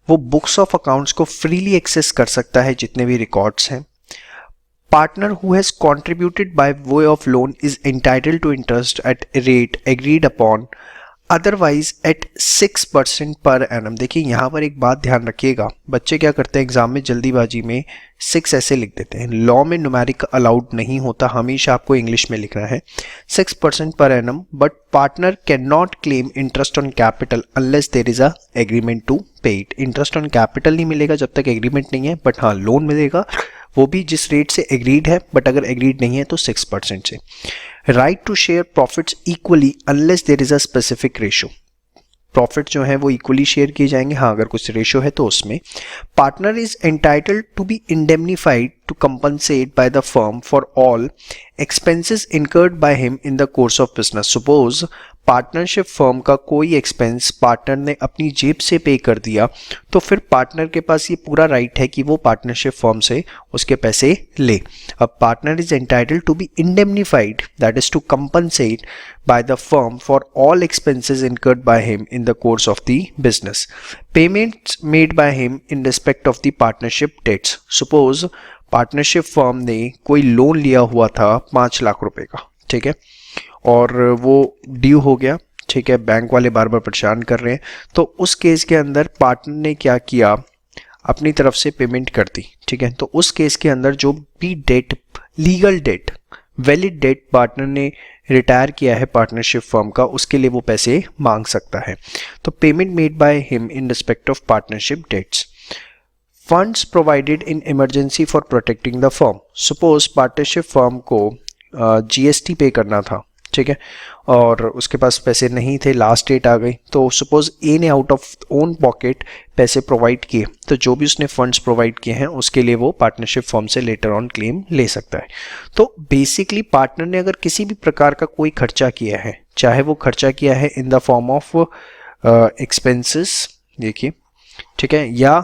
वो बुक्स ऑफ अकाउंट्स को फ्रीली एक्सेस कर सकता है, जितने भी रिकॉर्ड्स हैं. Partner who has contributed by way of loan is entitled to interest at rate agreed upon, otherwise at 6% per annum. देखिए यहाँ पर एक बात ध्यान रखिएगा, बच्चे क्या करते हैं एग्जाम में जल्दीबाजी में 6 ऐसे लिख देते हैं. लॉ में न्यूमेरिक अलाउड नहीं होता, हमेशा आपको इंग्लिश में लिखना है 6% per annum. But partner can not claim interest on capital unless there is a agreement to pay it. Interest on capital नहीं मिलेगा जब तक एग्रीमेंट नहीं है, बट हाँ लोन मिलेगा, वो भी जिस रेट से एग्रीड है, बट अगर एग्रीड नहीं है तो 6% से. Right to share profits equally unless there is a specific ratio. Profit जो है वो इक्वली शेयर किए जाएंगे, हाँ अगर कुछ रेशो है तो उसमें. Partner is entitled to be indemnified to compensate by the firm for all expenses incurred by him in the course of business. Suppose partnership firm का कोई एक्सपेंस पार्टनर ने अपनी जेब से पे कर दिया, तो फिर पार्टनर के पास ये पूरा राइट है कि वो पार्टनरशिप फर्म से उसके पैसे ले. अब partner is entitled to be indemnified, that is to compensate by the firm for all expenses incurred by him in the course of the business. Payments made by him in respect of the partnership debts. Suppose partnership firm ने कोई loan लिया हुआ था 5 लाख रुपए का, ठीक है, और वो ड्यू हो गया, ठीक है, बैंक वाले बार बार परेशान कर रहे हैं, तो उस केस के अंदर पार्टनर ने क्या किया, अपनी तरफ से पेमेंट कर दी, ठीक है. तो उस केस के अंदर जो भी debt, legal debt, valid debt partner ने रिटायर किया है पार्टनरशिप फर्म का, उसके लिए वो पैसे मांग सकता है. तो payment made by him in respect of partnership debts. Funds provided in emergency for protecting the firm. Suppose partnership firm को जीएसटी पे करना था, ठीक है, और उसके पास पैसे नहीं थे, लास्ट डेट आ गई, तो सपोज ए ने आउट ऑफ ओन पॉकेट पैसे प्रोवाइड किए, तो जो भी उसने फंड्स प्रोवाइड किए हैं उसके लिए वो पार्टनरशिप फर्म से लेटर ऑन क्लेम ले सकता है. तो बेसिकली पार्टनर ने अगर किसी भी प्रकार का कोई खर्चा किया है, चाहे वो खर्चा किया है in the form of expenses, देखिए, ठीक है, या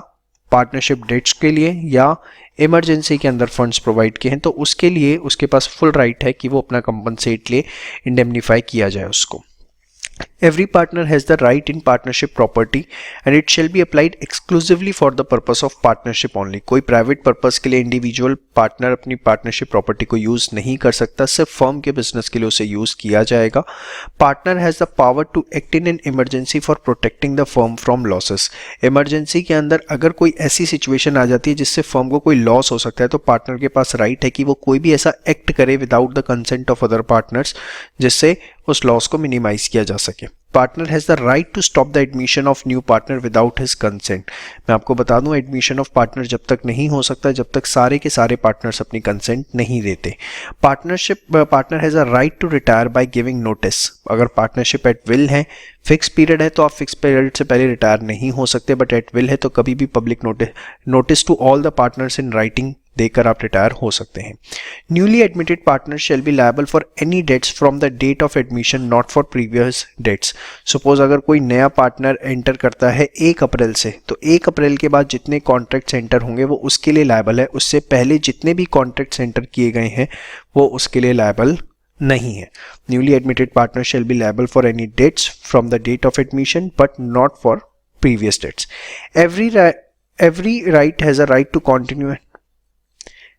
पार्टनरशिप डेट्स के लिए, या इमरजेंसी के अंदर फंड्स प्रोवाइड किए हैं, तो उसके लिए उसके पास फुल राइट है कि वो अपना कंपनसेट ले, इंडेमनीफाई किया जाए उसको. Every partner has the right in partnership property and it shall be applied exclusively for the purpose of partnership only. कोई प्राइवेट पर्पस के लिए इंडिविजुअल पार्टनर अपनी पार्टनरशिप प्रॉपर्टी को यूज नहीं कर सकता, सिर्फ फर्म के बिजनेस के लिए उसे यूज किया जाएगा. Partner has the power to act in an emergency for protecting the firm from losses. Emergency के अंदर अगर कोई ऐसी सिचुएशन आ जाती है जिससे फर्म को कोई लॉस हो सकता है, तो पार्टनर के पास राइट है कि वो कोई भी ऐसा एक्ट करे without the consent of other partners जिससे उस लॉस को मिनिमाइज किया जा सके. Partner has the right to stop the admission of new partner without his consent. मैं आपको बता दूं, एडमिशन ऑफ पार्टनर जब तक नहीं हो सकता जब तक सारे के सारे पार्टनर्स अपनी कंसेंट नहीं देते. Partner has a right to retire by giving notice. अगर पार्टनरशिप एट विल है, फिक्स पीरियड है, तो आप फिक्स पीरियड से पहले रिटायर नहीं हो सकते, बट एट विल है तो कभी भी public notice to all the partners in writing देकर आप रिटायर हो सकते हैं. Newly admitted partner shall be liable for any debts from the date of admission not for previous debts. Suppose अगर कोई नया पार्टनर एंटर करता है 1 अप्रैल से, तो 1 अप्रैल के बाद जितने कॉन्ट्रैक्ट्स एंटर होंगे वो उसके लिए लायबल है, उससे पहले जितने भी कॉन्ट्रैक्ट्स एंटर किए गए हैं वो उसके लिए लायबल नहीं है। Newly admitted partner shall be liable for any debts from the date of admission but not for previous debts. Every right has a right to continue.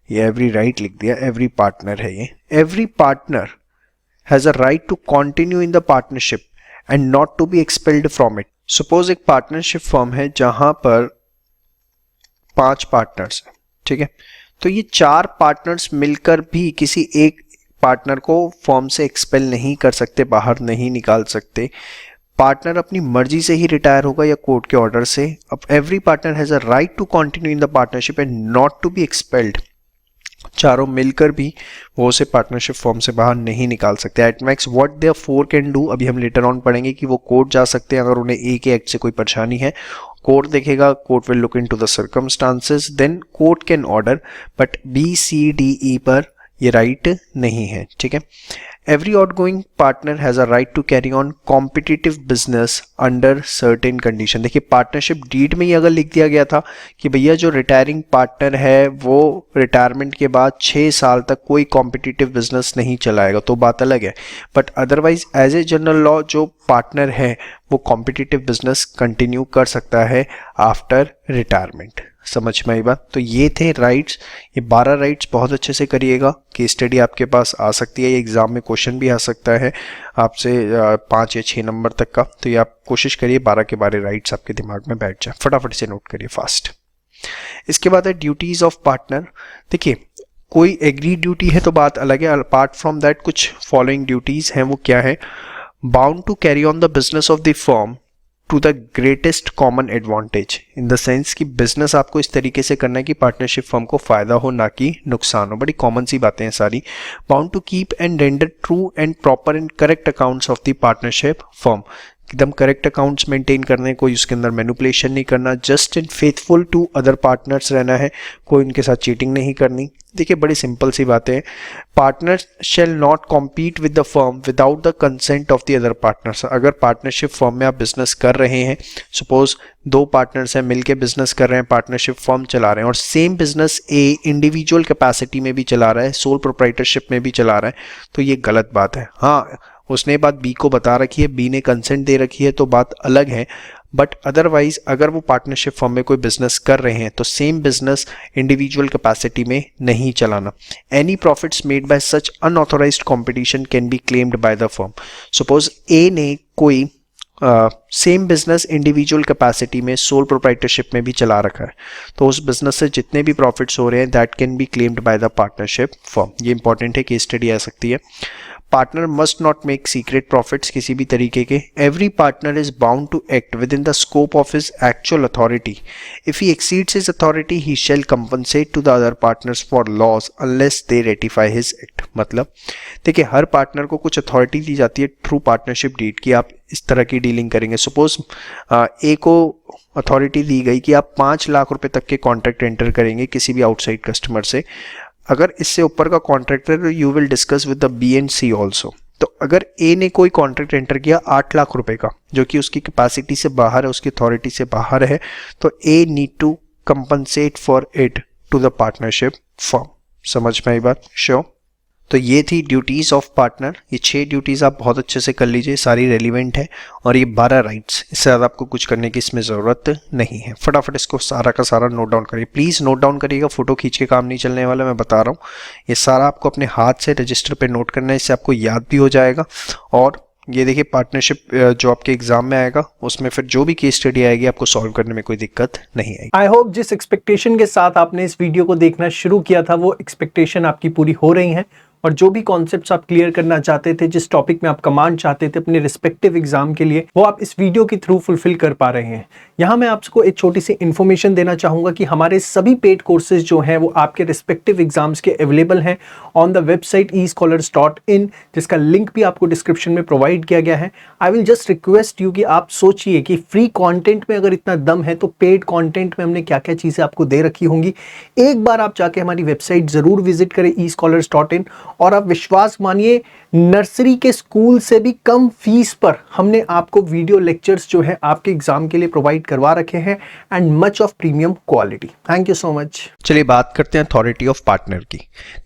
ये एवरी राइट लिख दिया, एवरी पार्टनर है ये। Every partner has a right to continue in the partnership and not to be expelled from it. Suppose एक partnership firm है जहां पर 5 partners हैं, ठीक है, तो ये 4 पार्टनर्स मिलकर भी किसी एक पार्टनर को फर्म से एक्सपेल नहीं कर सकते, बाहर नहीं निकाल सकते। पार्टनर अपनी मर्जी से ही रिटायर होगा या कोर्ट के ऑर्डर से। अब every partner has a right to continue in the partnership and not to be expelled. चारों मिलकर भी वो उसे पार्टनरशिप फॉर्म से बाहर नहीं निकाल सकते। At max what they 4 can do, अभी हम लेटर ऑन पढ़ेंगे कि वो कोर्ट जा सकते हैं अगर उन्हें ए के एक्ट से कोई परेशानी है। कोर्ट देखेगा, court will look into the circumstances, then court can order, but B C D E पर ये राइट नहीं है, ठीक है। Every outgoing partner has a right to carry on competitive business under certain condition. देखिए partnership deed में ही अगर लिख दिया गया था कि भैया जो रिटायरिंग पार्टनर है वो रिटायरमेंट के बाद 6 साल तक कोई कॉम्पिटिटिव बिजनेस नहीं चलाएगा तो बात अलग है, but otherwise as a general law जो पार्टनर है वो कॉम्पिटिटिव बिजनेस कंटिन्यू कर सकता है आफ्टर रिटायरमेंट। समझ में आई बात? तो ये थे राइट्स, ये 12 राइट्स बहुत अच्छे से करिएगा। केस स्टडी आपके पास आ सकती है, ये एग्जाम में क्वेश्चन भी आ सकता है आपसे 5 या 6 नंबर तक का। तो ये आप कोशिश करिए 12 के 12 राइट्स आपके दिमाग में बैठ जाए, फटाफट से नोट करिए फास्ट। इसके बाद है ड्यूटीज ऑफ पार्टनर। देखिए कोई एग्री ड्यूटी है तो बात अलग है, अपार्ट फ्रॉम दैट कुछ फॉलोइंग ड्यूटीज हैं। वो क्या है? Bound to carry on the business of the firm to the greatest common advantage, in the sense कि बिजनेस आपको इस तरीके से करना है कि पार्टनरशिप फर्म को फायदा हो ना कि नुकसान हो। बड़ी कॉमन सी बातें हैं सारी। Bound to keep and render true and proper and correct accounts of the partnership firm, एकदम करेक्ट अकाउंट्स मेंटेन करने, कोई उसके अंदर मैनिपुलेशन नहीं करना, just and faithful to other partners रहना है, कोई उनके साथ चीटिंग नहीं करनी। देखिए बड़ी सिंपल सी बातें हैं। Partners shall not compete with the firm without the consent of the other partners. अगर पार्टनरशिप फर्म में आप बिजनेस कर रहे हैं, सपोज 2 पार्टनर्स हैं मिलके बिजनेस कर रहे हैं, पार्टनरशिप फर्म चला रहे हैं और सेम बिजनेस ए इंडिविजुअल कैपेसिटी में भी चला रहा है, सोल प्रोप्राइटरशिप में भी चला रहा है, तो ये गलत बात है। हाँ उसने बात बी को बता रखी है, बी ने कंसेंट दे रखी है तो बात अलग है, बट अदरवाइज अगर वो पार्टनरशिप फर्म में कोई बिजनेस कर रहे हैं तो सेम बिजनेस इंडिविजुअल कैपेसिटी में नहीं चलाना। Any profits made by such unauthorised competition can be claimed by the firm. Suppose A ने कोई सेम बिजनेस इंडिविजुअल कैपेसिटी में सोल प्रोप्राइटरशिप में भी चला रखा है तो उस बिजनेस से जितने भी प्रॉफिट्स हो रहे हैं that can be claimed by the partnership firm. ये इंपॉर्टेंट है, केस स्टडी आ सकती है। Partner must not make secret profits किसी भी तरीके के। Every partner is bound to act within the scope of his actual authority. If he exceeds his authority he shall compensate to the other partners for loss unless they ratify his act. मतलब देखिए हर partner को कुछ authority दी जाती है through partnership deed की आप इस तरह की डीलिंग करेंगे। सपोज ए को अथॉरिटी दी गई कि आप 5 लाख रुपए तक के कॉन्ट्रैक्ट एंटर करेंगे किसी भी आउटसाइड कस्टमर से, अगर इससे ऊपर का कॉन्ट्रैक्ट है तो you will discuss with the B and C also. तो अगर ए ने कोई कॉन्ट्रैक्ट एंटर किया 8 लाख रुपए का जो कि उसकी कैपेसिटी से बाहर है, उसकी अथॉरिटी से बाहर है, तो A need to compensate for it to the partnership firm. समझ में आई बात? श्योर। तो ये थी ड्यूटीज ऑफ पार्टनर। ये 6 ड्यूटीज आप बहुत अच्छे से कर लीजिए, सारी रेलिवेंट है, और ये 12 राइट्स, इससे ज़्यादा आपको कुछ करने की इसमें ज़रूरत नहीं है। फटाफट इसको सारा का सारा नोट डाउन करिए, प्लीज़ नोट डाउन करिएगा, फोटो खींच के काम नहीं चलने वाला, मैं बता रहा हूँ। ये सारा आपको अपने हाथ से रजिस्टर पे नोट करना है, इससे आपको याद भी हो जाएगा। और ये देखिए पार्टनरशिप जो आपके एग्जाम में आएगा उसमें फिर जो भी केस स्टडी आएगी आपको सॉल्व करने में कोई दिक्कत नहीं आएगी। आई होप जिस एक्सपेक्टेशन के साथ आपने इस वीडियो को देखना शुरू किया था वो एक्सपेक्टेशन आपकी पूरी हो रही है, और जो भी कॉन्सेप्ट्स आप क्लियर करना चाहते थे, जिस टॉपिक में आप कमांड चाहते थे अपने रिस्पेक्टिव एग्जाम के लिए, वो आप इस वीडियो के थ्रू फुलफिल कर पा रहे हैं। यहाँ मैं आपको एक छोटी सी इन्फॉर्मेशन देना चाहूँगा कि हमारे सभी पेड कोर्सेज जो हैं वो आपके रिस्पेक्टिव एग्जाम्स के अवेलेबल हैं ऑन द वेबसाइट escholars.in, जिसका लिंक भी आपको डिस्क्रिप्शन में प्रोवाइड किया गया है। I will just request you कि आप सोचिए कि फ्री कॉन्टेंट में अगर इतना दम है तो पेड कॉन्टेंट में हमने क्या क्या चीज़ें आपको दे रखी होंगी। एक बार आप जाके हमारी वेबसाइट ज़रूर विजिट करें escholars.in, और आप विश्वास मानिए नर्सरी के स्कूल से भी कम फीस पर हमने आपको वीडियो लेक्चर्स जो है आपके एग्जाम के लिए प्रोवाइड करवा रखे हैं and much of premium quality. Thank you so much. चलिए बात करते हैं अथॉरिटी ऑफ पार्टनर की।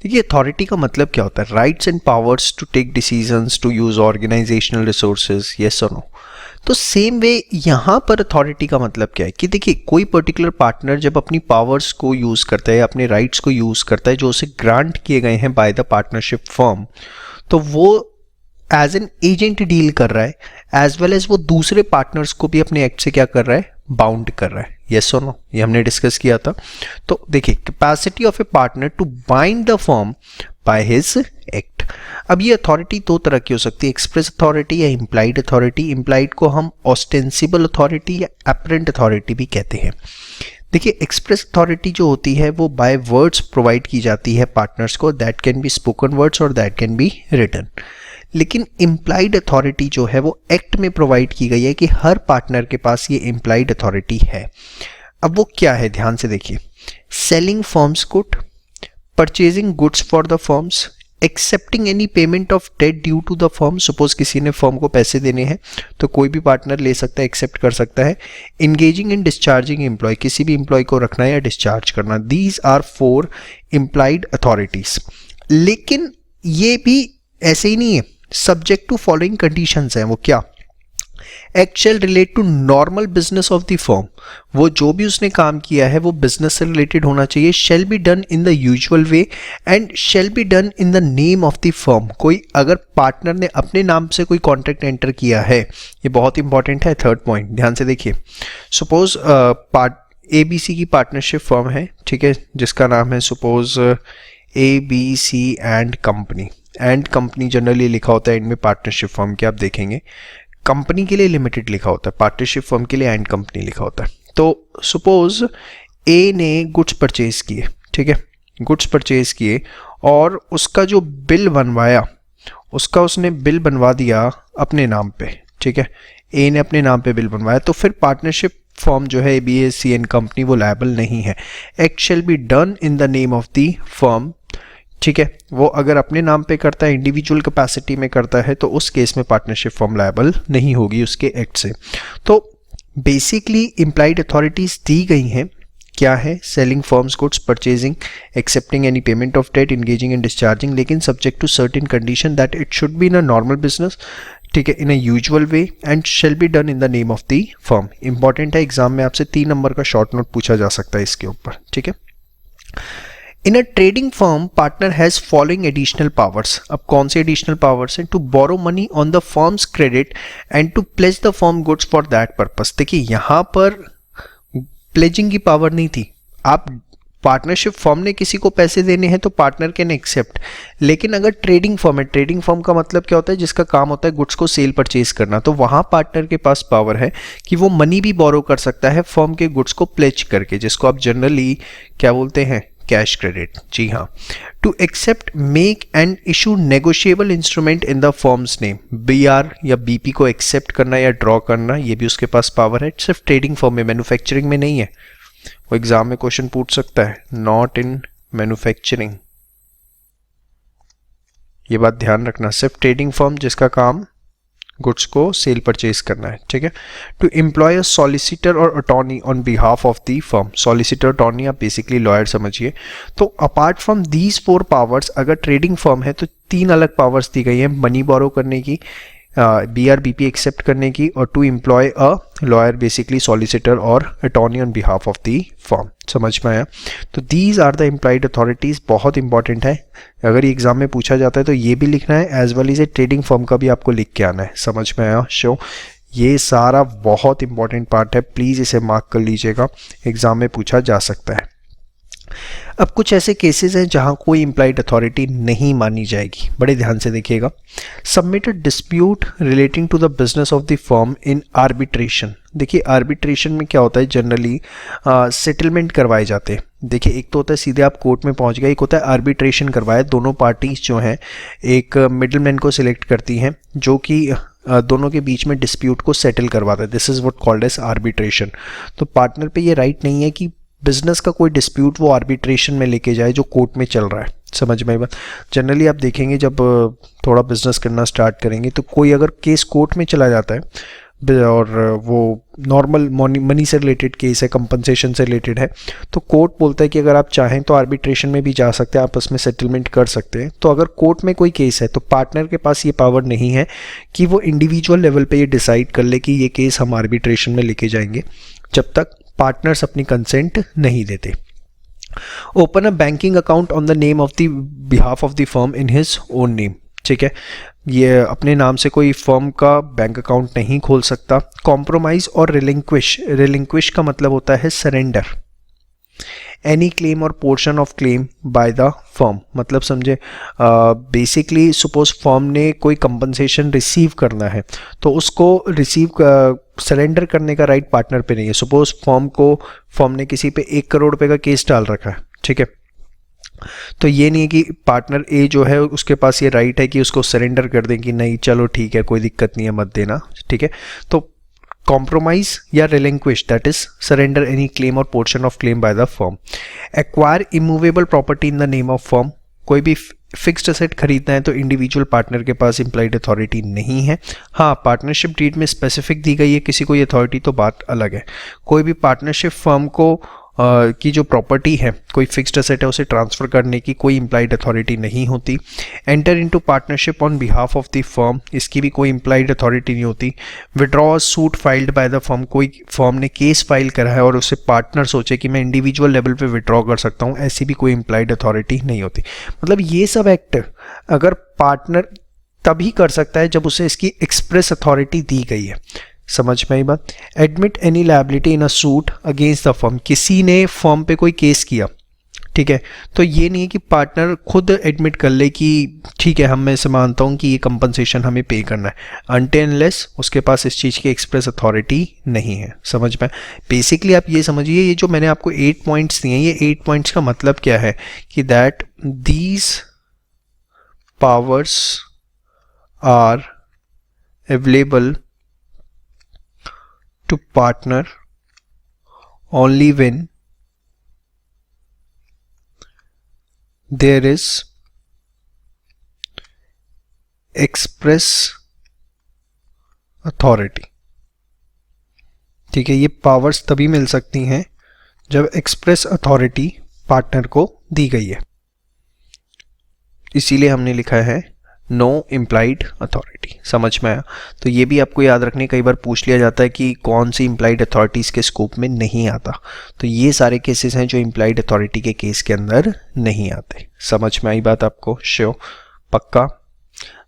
देखिए अथॉरिटी का मतलब क्या होता है? Rights and powers to take decisions, to use organisational resources, yes और नो। तो सेम वे यहाँ पर अथॉरिटी का मतलब क्या है कि देखिए कोई पर्टिकुलर पार्टनर जब अपनी पावर्स को यूज़ करता है, अपने राइट्स को यूज़ करता है जो उसे ग्रांट किए गए हैं बाय द पार्टनरशिप फर्म, तो वो एज एन एजेंट डील कर रहा है, एज वेल एज वो दूसरे पार्टनर्स को भी अपने एक्ट से क्या कर रहा है? बाउंड कर रहा है। यस और नो, ये हमने डिस्कस किया था। तो देखिए capacity of a partner to bind the firm by his act. अब ये अथॉरिटी दो तरह की हो सकती है, एक्सप्रेस अथॉरिटी या इम्प्लाइड अथॉरिटी। इम्प्लाइड को हम ऑस्टेंसिबल अथॉरिटी या एपरेंट अथॉरिटी भी कहते हैं। देखिए एक्सप्रेस अथॉरिटी जो होती है वो बाय वर्ड्स प्रोवाइड की जाती है पार्टनर्स को, that can be spoken words और दैट कैन बी रिटन। लेकिन इम्प्लाइड अथॉरिटी जो है वो एक्ट में प्रोवाइड की गई है कि हर पार्टनर के पास ये इम्प्लाइड अथॉरिटी है। अब वो क्या है, ध्यान से देखिए। Selling firms good, purchasing goods for the firms, accepting any payment of debt due to the firm. Suppose किसी ने फर्म को पैसे देने हैं तो कोई भी पार्टनर ले सकता है, एक्सेप्ट कर सकता है। इंगेजिंग इन डिस्चार्जिंग एम्प्लॉय, किसी भी एम्प्लॉय को रखना है या डिस्चार्ज करना। These are 4 implied authorities. लेकिन ये भी ऐसे ही नहीं है, सब्जेक्ट टू फॉलोइंग कंडीशंस हैं। वो क्या? Act shall relate to normal business of the firm, वो जो भी उसने काम किया है वो बिजनेस से रिलेटेड होना चाहिए। Shall be done in the usual way and shall be done in the name of the firm. कोई अगर पार्टनर ने अपने नाम से कोई कॉन्ट्रैक्ट एंटर किया है, ये बहुत इंपॉर्टेंट है। थर्ड पॉइंट ध्यान से देखिए। सपोज ABC की पार्टनरशिप फर्म है, ठीक है, जिसका नाम है suppose ABC and company. And company generally लिखा होता है इनमें पार्टनरशिप फर्म के, आप देखेंगे कंपनी के लिए लिमिटेड लिखा होता है, पार्टनरशिप फर्म के लिए एंड कंपनी लिखा होता है। तो सपोज ए ने गुड्स परचेज किए, ठीक है, गुड्स परचेज किए और उसका जो बिल बनवाया, उसका उसने बिल बनवा दिया अपने नाम पे, ठीक है, ए ने अपने नाम पे बिल बनवाया, तो फिर पार्टनरशिप फर्म जो है ABC एंड कंपनी वो लायबल नहीं है। Act shall be done in the name of the firm, ठीक है। वो अगर अपने नाम पे करता है, इंडिविजुअल कैपेसिटी में करता है, तो उस केस में पार्टनरशिप फर्म लायबल नहीं होगी उसके एक्ट से। तो बेसिकली इम्प्लाइड अथॉरिटीज दी गई हैं, क्या है? Selling firm's goods, purchasing, accepting any payment of debt, engaging and discharging, लेकिन subject to certain condition that it should be in a normal business, ठीक है, in a usual way and shall be done in the name of the firm. Important है, exam में आपसे 3 number का short note पूछा जा सकता है इसके ऊपर, ठीक है। In a trading firm partner has following additional powers. अब कौन से एडिशनल पावर्स हैं? To borrow money on the firm's credit and to pledge the firm goods for that purpose. देखिए यहाँ पर प्लेजिंग की पावर नहीं थी। आप पार्टनरशिप फर्म ने किसी को पैसे देने हैं तो पार्टनर कैन एक्सेप्ट, लेकिन अगर ट्रेडिंग फर्म है, ट्रेडिंग फर्म का मतलब क्या होता है? जिसका काम होता है गुड्स को सेल परचेज करना, तो वहां पार्टनर के पास पावर है कि वो मनी भी बोरो कर सकता है फर्म के गुड्स को प्लेज करके, जिसको आप जनरली क्या बोलते हैं? Cash credit. जी हाँ। To accept, make and issue negotiable instrument in the firm's name, BR या BP को एक्सेप्ट करना या ड्रॉ करना, ये भी उसके पास पावर है। सिर्फ ट्रेडिंग फर्म में, मैन्युफैक्चरिंग में नहीं है। वो एग्जाम में क्वेश्चन पूछ सकता है, नॉट इन मैन्युफैक्चरिंग, ये बात ध्यान रखना। सिर्फ ट्रेडिंग फर्म जिसका काम गुड्स को सेल परचेज करना है, ठीक है। टू एम्प्लॉय अ सॉलिसिटर और attorney on behalf of the firm, solicitor attorney आप बेसिकली लॉयर समझिए। तो अपार्ट फ्रॉम दीज 4 पावर्स, अगर ट्रेडिंग फर्म है तो 3 अलग पावर्स दी गई हैं, मनी बोरो करने की, BR BP एक्सेप्ट करने की, और to employ a lawyer, basically solicitor और attorney on behalf of the firm. समझ में आया? तो these are the implied authorities, बहुत इंपॉर्टेंट है। अगर ये एग्जाम में पूछा जाता है तो ये भी लिखना है, as well as a trading firm का भी आपको लिख के आना है। समझ में आया? शो ये सारा बहुत इंपॉर्टेंट पार्ट है, प्लीज़ इसे मार्क कर लीजिएगा, एग्जाम में पूछा जा सकता है। अब कुछ ऐसे केसेस हैं जहां कोई इम्प्लाइड अथॉरिटी नहीं मानी जाएगी, बड़े ध्यान से देखिएगा। Submit a dispute relating to the business of the firm in arbitration. देखिए आर्बिट्रेशन में क्या होता है? जनरली सेटलमेंट करवाए जाते हैं। देखिए एक तो होता है सीधे आप कोर्ट में पहुंच गए, एक होता है आर्बिट्रेशन करवाया। दोनों पार्टीज जो हैं एक मिडलमैन को सिलेक्ट करती हैं जो कि दोनों के बीच में डिस्प्यूट को सेटल करवाता है। This is what called as arbitration. तो पार्टनर पे ये राइट नहीं है कि बिजनेस का कोई डिस्प्यूट वो आर्बिट्रेशन में लेके जाए जो कोर्ट में चल रहा है। समझ में आई बात। जनरली आप देखेंगे जब थोड़ा बिजनेस करना स्टार्ट करेंगे तो कोई अगर केस कोर्ट में चला जाता है और वो नॉर्मल मनी से रिलेटेड केस है, कंपनसेशन से रिलेटेड है, तो कोर्ट बोलता है कि अगर आप चाहें तो आर्बिट्रेशन में भी जा सकते हैं, आप उसमें सेटलमेंट कर सकते हैं। तो अगर कोर्ट में कोई केस है तो पार्टनर के पास ये पावर नहीं है कि वो इंडिविजुअल लेवल पे ये डिसाइड कर ले कि ये केस हम आर्बिट्रेशन में लेके जाएंगे, जब तक पार्टनर्स अपनी कंसेंट नहीं देते। Open a banking account on the name of the behalf of the firm in his own name. ठीक है, ये अपने नाम से कोई फर्म का बैंक अकाउंट नहीं खोल सकता। कॉम्प्रोमाइज और रिलिंक्विश का मतलब होता है सरेंडर एनी क्लेम और portion of claim by the firm. मतलब समझे, बेसिकली सपोज फर्म ने कोई कंपनसेशन रिसीव करना है तो उसको सरेंडर करने का राइट पार्टनर पे नहीं है। सपोज फर्म ने किसी पे 1 करोड़ रुपए का केस डाल रखा है, ठीक है, तो ये नहीं है कि पार्टनर ए जो है उसके पास ये राइट है कि उसको सरेंडर कर दें कि नहीं चलो ठीक है कोई दिक्कत नहीं है मत देना। ठीक है, तो कॉम्प्रोमाइज या relinquish that is surrender any claim और portion of claim by the firm. Acquire immovable property in the name of firm. कोई भी फिक्स्ड असेट खरीदना है तो इंडिविजुअल पार्टनर के पास इम्प्लाइड अथॉरिटी नहीं है। हाँ, पार्टनरशिप डीड में स्पेसिफिक दी गई है किसी को ये अथॉरिटी, तो बात अलग है। कोई भी पार्टनरशिप फर्म को की जो प्रॉपर्टी है, कोई फिक्स्ड असेट है, उसे ट्रांसफ़र करने की कोई इम्प्लाइड अथॉरिटी नहीं होती। Enter into partnership on behalf of the firm, इसकी भी कोई इम्प्लाइड अथॉरिटी नहीं होती। Withdraw suit filed by the firm, कोई फर्म ने केस फाइल करा है और उसे पार्टनर सोचे कि मैं इंडिविजुअल लेवल पे विड्रॉ कर सकता हूँ, ऐसी भी कोई इम्प्लाइड अथॉरिटी नहीं होती। मतलब ये सब एक्ट अगर पार्टनर तभी कर सकता है जब उसे इसकी एक्सप्रेस अथॉरिटी दी गई है। समझ में आई बात। Admit any liability in a suit against the firm, किसी ने फर्म पे कोई केस किया, ठीक है, तो ये नहीं है कि पार्टनर खुद एडमिट कर ले कि ठीक है मैं इसे मानता हूँ कि ये कंपनसेशन हमें पे करना है, अनटिल अनलेस उसके पास इस चीज़ की एक्सप्रेस अथॉरिटी नहीं है। समझ में। बेसिकली आप ये समझिए, ये जो मैंने आपको 8 पॉइंट्स दिए हैं, ये 8 पॉइंट्स का मतलब क्या है कि that these powers are available to partner only when there is express authority। ठीक है, ये पावर्स तभी मिल सकती हैं जब एक्सप्रेस अथॉरिटी पार्टनर को दी गई है, इसीलिए हमने लिखा है नो इम्प्लाइड अथॉरिटी। समझ में आया। तो ये भी आपको याद रखने, कई बार पूछ लिया जाता है कि कौन सी इम्प्लाइड अथॉरिटीज़ के स्कोप में नहीं आता, तो ये सारे केसेस हैं जो इम्प्लाइड अथॉरिटी के केस के अंदर नहीं आते। समझ में आई बात आपको? श्योर, पक्का।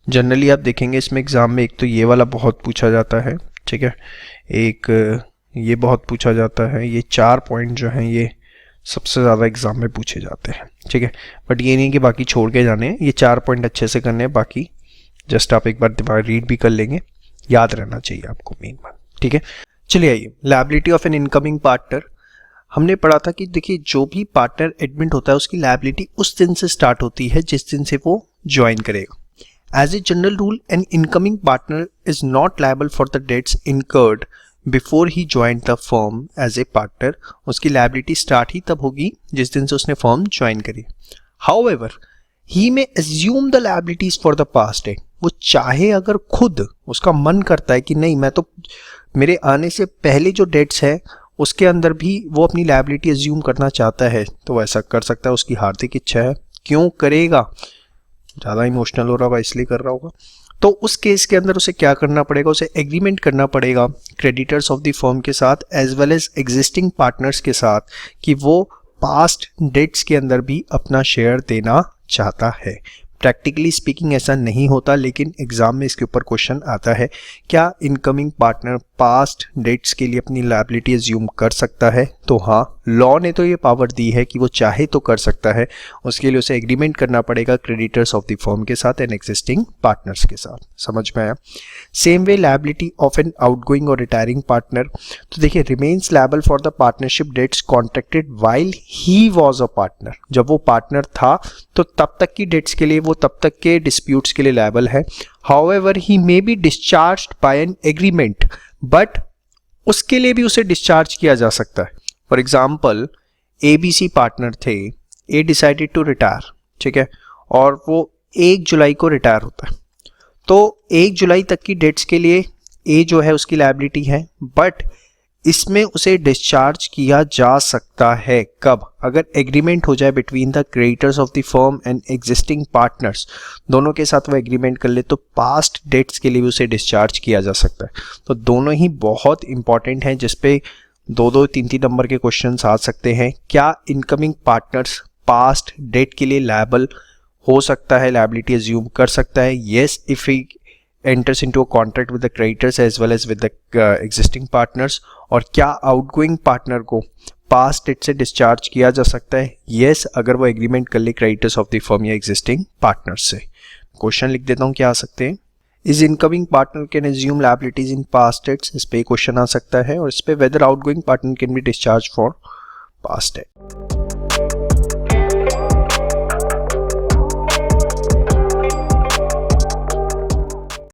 जनरली आप देखेंगे इसमें एग्ज़ाम में एक तो ये वाला बहुत पूछा जाता है, ठीक है, एक ये बहुत पूछा जाता है, ये 4 पॉइंट जो हैं ये सबसे ज़्यादा एग्ज़ाम में पूछे जाते हैं, ठीक है। बट ये नहीं कि बाकी छोड़ के जाने हैं, ये 4 पॉइंट अच्छे से करने हैं, बाकी जस्ट आप एक बार दिमाग रीड भी कर लेंगे, याद रहना चाहिए आपको मेन बात, ठीक है। चलिए आइए, liability of N incoming partner. हमने पढ़ा था कि देखिए जो भी पार्टनर एडमिट होता है उसकी लायबिलिटी उस दिन से स्टार्ट होती है जिस दिन से वो ज्वाइन करेगा। As a general rule an incoming partner is not liable for the debts incurred before he join the firm as a partner. उसकी लायबिलिटी स्टार्ट ही तब होगी जिस दिन से उसने फर्म ज्वाइन करी। However he may assume the liabilities for the past debt. वो चाहे अगर खुद उसका मन करता है कि नहीं मैं तो मेरे आने से पहले जो डेट्स है उसके अंदर भी वो अपनी लायबिलिटी एज्यूम करना चाहता है तो ऐसा कर सकता है, उसकी हार्दिक इच्छा है। क्यों करेगा? ज़्यादा इमोशनल हो रहा होगा इसलिए कर रहा होगा। तो उस केस के अंदर उसे क्या करना पड़ेगा? उसे एग्रीमेंट करना पड़ेगा क्रेडिटर्स ऑफ द फर्म के साथ as well as existing partners के साथ कि वो पास्ट डेट्स के अंदर भी अपना शेयर देना चाहता है। प्रैक्टिकली स्पीकिंग ऐसा नहीं होता, लेकिन एग्जाम में इसके ऊपर क्वेश्चन आता है, क्या इनकमिंग पार्टनर पास्ट डेट्स के लिए अपनी लायबिलिटी एज्यूम कर सकता है? तो हाँ, लॉ ने तो ये पावर दी है कि वो चाहे तो कर सकता है। उसके लिए उसे एग्रीमेंट करना पड़ेगा क्रेडिटर्स ऑफ द फर्म के साथ एंड एग्जिस्टिंग पार्टनर्स के साथ। समझ में आया? Same way liability of an outgoing और रिटायरिंग पार्टनर। तो देखिए, remains liable for the partnership debts contracted while he was a partner. जब वो पार्टनर था तो तब तक की डेट्स के लिए, वो तब तक के डिस्प्यूट्स के लिए लायबल है। However he may be discharged by an agreement, but उसके लिए भी उसे डिस्चार्ज किया जा सकता है। फॉर एग्जाम्पल ABC पार्टनर थे, A डिसाइडेड टू रिटायर, ठीक है, और वो 1 जुलाई को रिटायर होता है। तो 1 जुलाई तक की डेट्स के लिए ए जो है उसकी लायबिलिटी है, बट इसमें उसे डिस्चार्ज किया जा सकता है कब? अगर एग्रीमेंट हो जाए between the creditors of the firm and existing partners, दोनों के साथ वो एग्रीमेंट कर ले तो पास्ट डेट्स के लिए भी उसे डिस्चार्ज किया जा सकता है। तो दोनों ही बहुत इंपॉर्टेंट हैं, जिसपे 2-2, 3-3 नंबर के क्वेश्चंस आ सकते हैं। क्या इनकमिंग पार्टनर्स पास्ट डेट के लिए लायबल हो सकता है, लायबिलिटी अज्यूम कर सकता है? Yes, if he enters into a contract with the creditors as well as with the existing partners। और क्या आउटगोइंग पार्टनर को पास्ट डेट से डिस्चार्ज किया जा सकता है? यस, अगर वो एग्रीमेंट कर ले क्रेडिटर्स ऑफ द फर्म या एग्जिस्टिंग पार्टनर्स से। क्वेश्चन लिख देता हूँ, क्या आ सकते हैं? Is incoming partner can assume liabilities in past debts, इस पे क्वेश्चन आ सकता है। और इस पे whether outgoing partner can be discharge for past date.